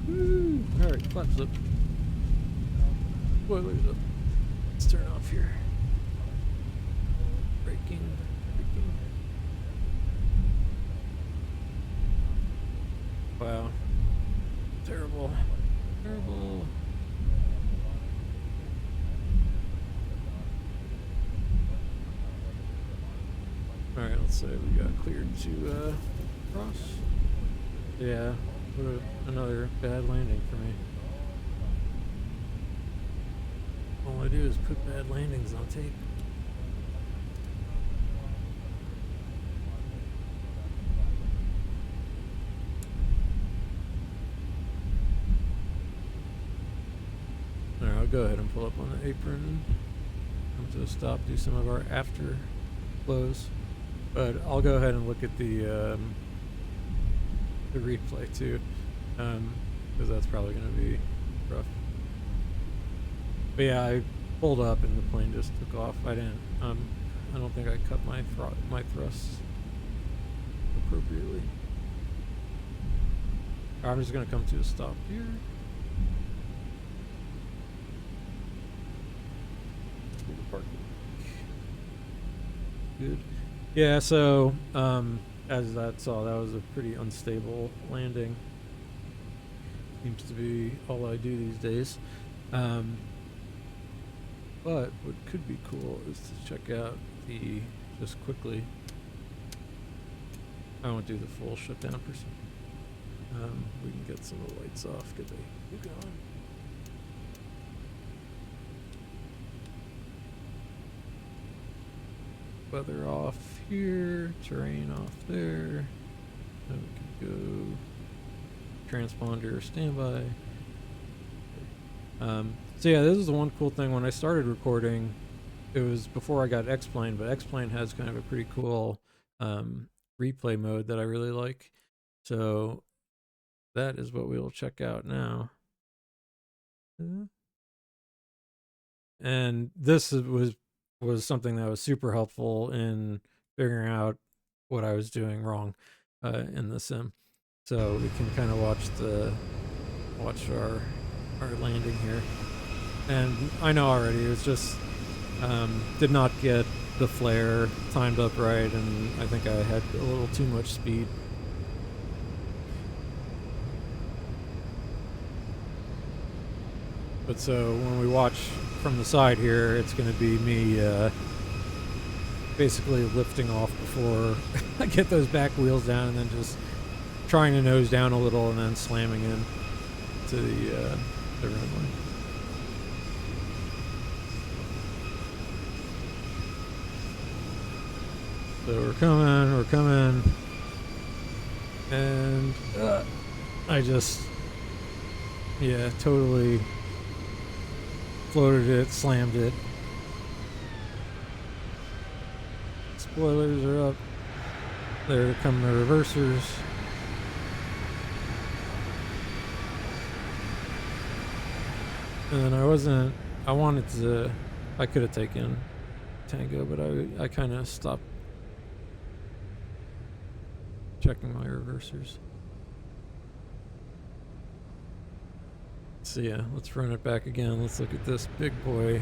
Woo! Alright, flaps up. Spoilers up. Let's turn off here. Braking. Wow. Terrible. Alright, let's say we got cleared to cross. Yeah, another bad landing for me. All I do is put bad landings on tape. Alright, I'll go ahead and pull up on the apron. Come to a stop, do some of our after flows. But I'll go ahead and look at the replay too, because that's probably going to be rough. But yeah, I pulled up and the plane just took off. I didn't. I don't think I cut my thrusts appropriately. I'm just going to come to a stop here. Good. Yeah, so as that saw, that was a pretty unstable landing. Seems to be all I do these days. But what could be cool is to check out the, just quickly, I won't do the full shutdown per se. We can get some of the lights off, get the hook on. Weather off here, terrain off there. Then we can go transponder standby. So yeah, this is the one cool thing. When I started recording, it was before I got X-Plane, but X-Plane has kind of a pretty cool replay mode that I really like. So that is what we'll check out now. And this was something that was super helpful in figuring out what I was doing wrong in the sim. So we can kind of watch our landing here. And I know already, it was just did not get the flare timed up right, and I think I had a little too much speed. But so when we watch from the side here, it's going to be me basically lifting off before I get those back wheels down, and then just trying to nose down a little and then slamming in to the runway. So we're coming, and I just, yeah, totally floated it, slammed it. Spoilers are up. There come the reversers. And then I could have taken Tango, but I kind of stopped checking my reversers. So yeah, let's run it back again. Let's look at this big boy.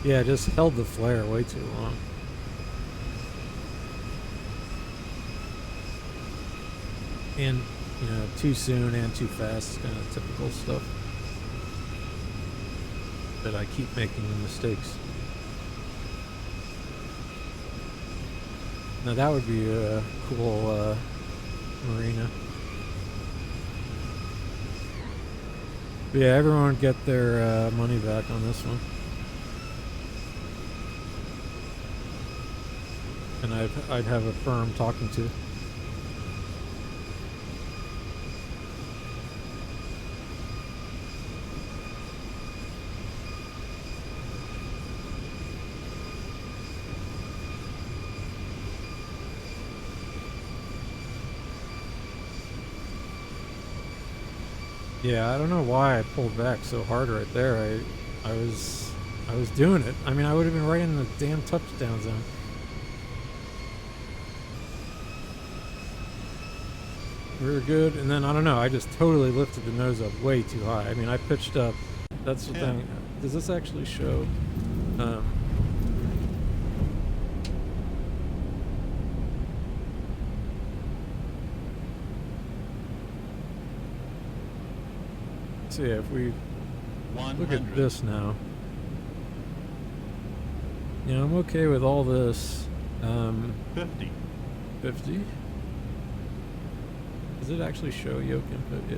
Yeah, just held the flare way too long. and too soon and too fast, kind of typical stuff that I keep making the mistakes. Now that would be a cool marina. But yeah, everyone would get their money back on this one. And I'd have a firm talking to. Yeah, I don't know why I pulled back so hard right there. I was doing it. I mean, I would have been right in the damn touchdown zone. We were good, and then I don't know. I just totally lifted the nose up way too high. I mean, I pitched up. That's the thing. Does this actually show? So yeah, if we look at this now, I'm okay with all this. 50. 50. Does it actually show yoke input? Yeah.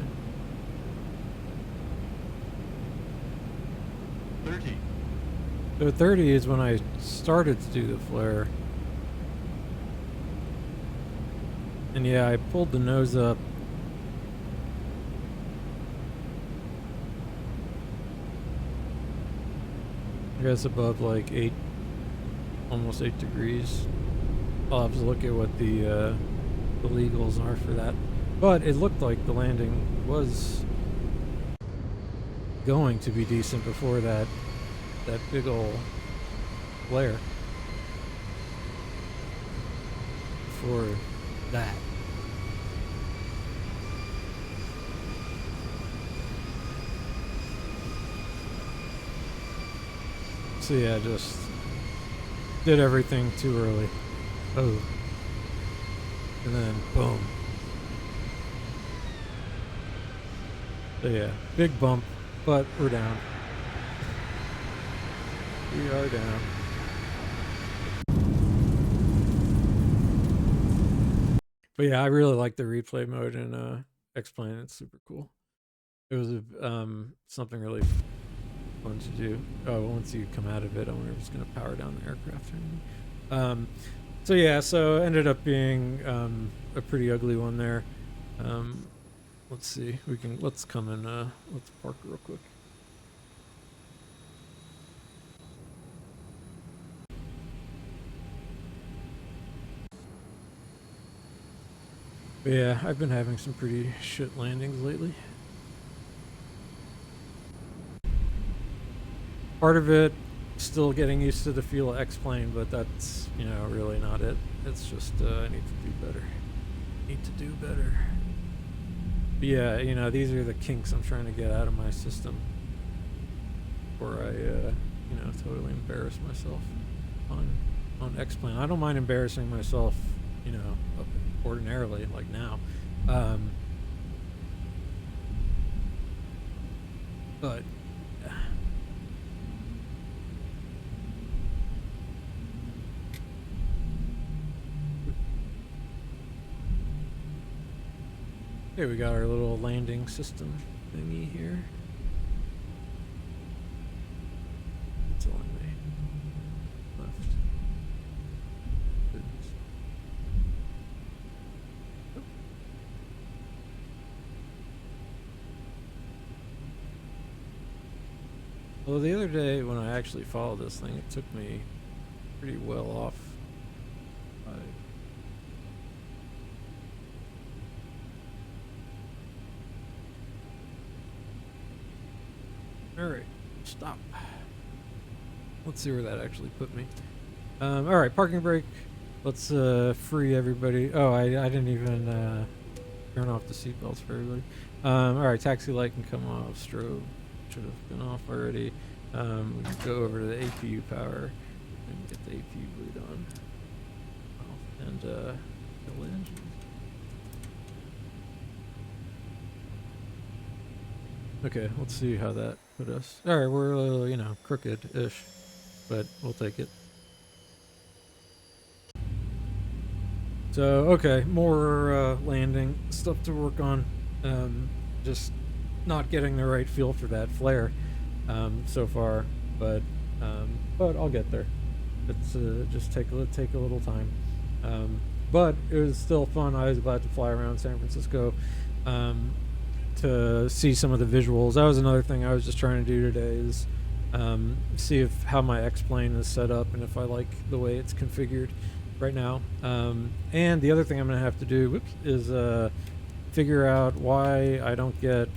30. So 30 is when I started to do the flare. And yeah, I pulled the nose up. I guess above like 8, almost 8 degrees. I'll have to look at what the legals are for that. But it looked like the landing was going to be decent before that big ol' flare. For that. So yeah, just did everything too early. Oh. And then boom. So yeah, big bump, but we're down. We are down. But yeah, I really like the replay mode in X-Plane. It's super cool. It was something really fun to do. Oh, once you come out of it, I wonder if it's going to power down the aircraft or anything. So yeah, so ended up being a pretty ugly one there. Let's see, let's come in, let's park real quick. But yeah, I've been having some pretty shit landings lately. Part of it, still getting used to the feel of X-Plane, but that's, really not it. It's just, I need to do better. But yeah, these are the kinks I'm trying to get out of my system before I, totally embarrass myself on X-Plane. I don't mind embarrassing myself, ordinarily, like now. But yeah. Okay, we got our little landing system thingy here. It's on me. Left. Oops. Oh. Well, the other day when I actually followed this thing, it took me pretty well off. Alright, stop. Let's see where that actually put me. Alright, parking brake. Let's free everybody. Oh, I didn't even turn off the seatbelts for everybody. Alright, taxi light can come off. Strobe should have been off already. We can go over to the APU power and get the APU bleed on. And kill the engine. Okay, let's see how that put us. All right, we're you know, crooked-ish, but we'll take it. So okay, more landing stuff to work on. Just not getting the right feel for that flare so far, but I'll get there. It's just take a little time. But it was still fun. I was glad to fly around San Francisco to see some of the visuals. That was another thing I was just trying to do today is see if how my X-plane is set up and if I like the way it's configured right now. And the other thing I'm going to have to do is figure out why I don't get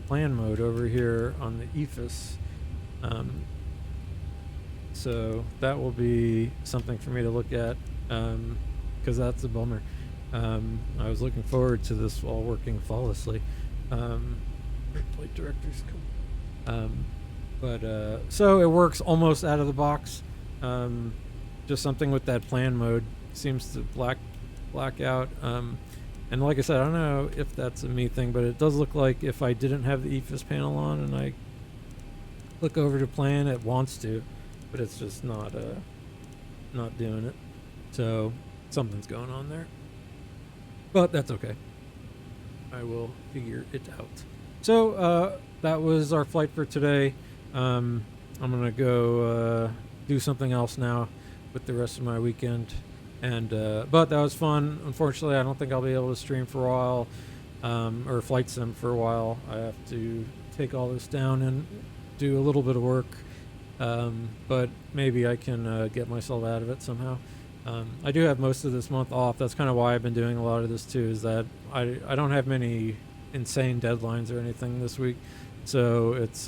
plan mode over here on the EFIS. So that will be something for me to look at because that's a bummer. I was looking forward to this all working flawlessly. Flight directors come. So it works almost out of the box. Just something with that plan mode seems to black out. And like I said, I don't know if that's a me thing, but it does look like if I didn't have the EFIS panel on and I click over to plan, it wants to, but it's just not doing it. So something's going on there, but that's okay. I will figure it out. So that was our flight for today. I'm gonna go do something else now with the rest of my weekend. And but that was fun. Unfortunately, I don't think I'll be able to stream for a while, or flight sim for a while. I have to take all this down and do a little bit of work, but maybe I can get myself out of it somehow. I do have most of this month off. That's kind of why I've been doing a lot of this too, is that I don't have many insane deadlines or anything this week, so it's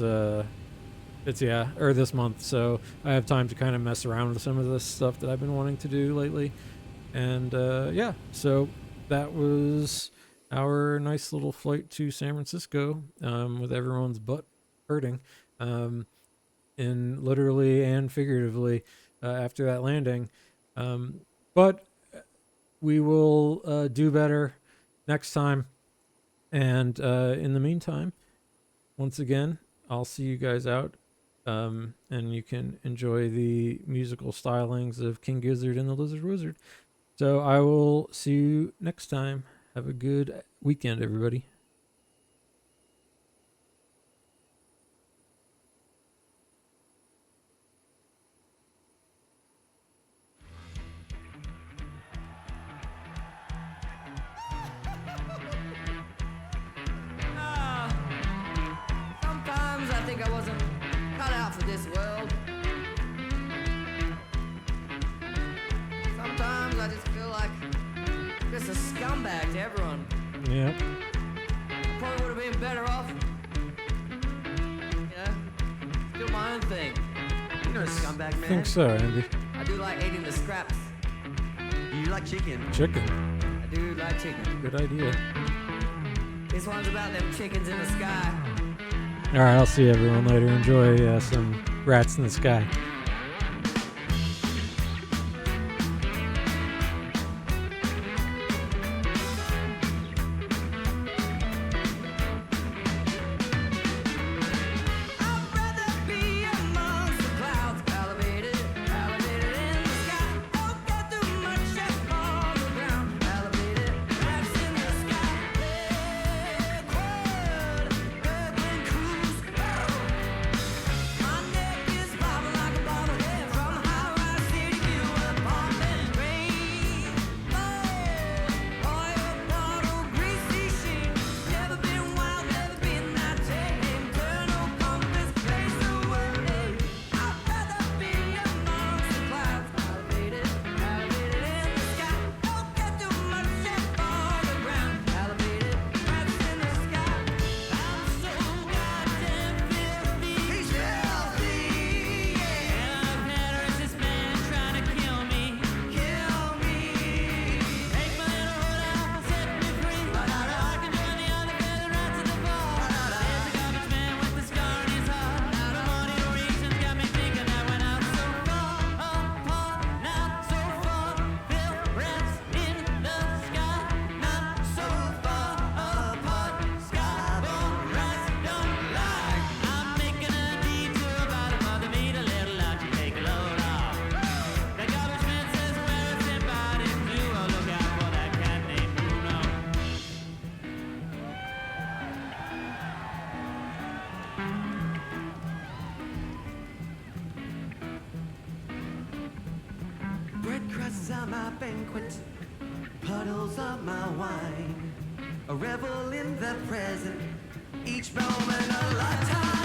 this month, so I have time to kind of mess around with some of this stuff that I've been wanting to do lately. And yeah, so that was our nice little flight to San Francisco with everyone's butt hurting in literally and figuratively after that landing. But we will do better next time. And in the meantime, once again, I'll see you guys out. And you can enjoy the musical stylings of King Gizzard and the Lizard Wizard. So I will see you next time. Have a good weekend, everybody. Sometimes I think I wasn't cut out for this world. Sometimes I just feel like just a scumbag to everyone. Yeah. Probably would have been better off, do my own thing. You're a scumbag, I man. think so, Andy. I do like eating the scraps. You like chicken? Chicken. I do like chicken. Good idea. This one's about them chickens in the sky. All right, I'll see everyone later. Enjoy some rats in the sky. My neck is bobbing like a are my banquet, puddles are my wine. A revel in the present, each moment a lifetime.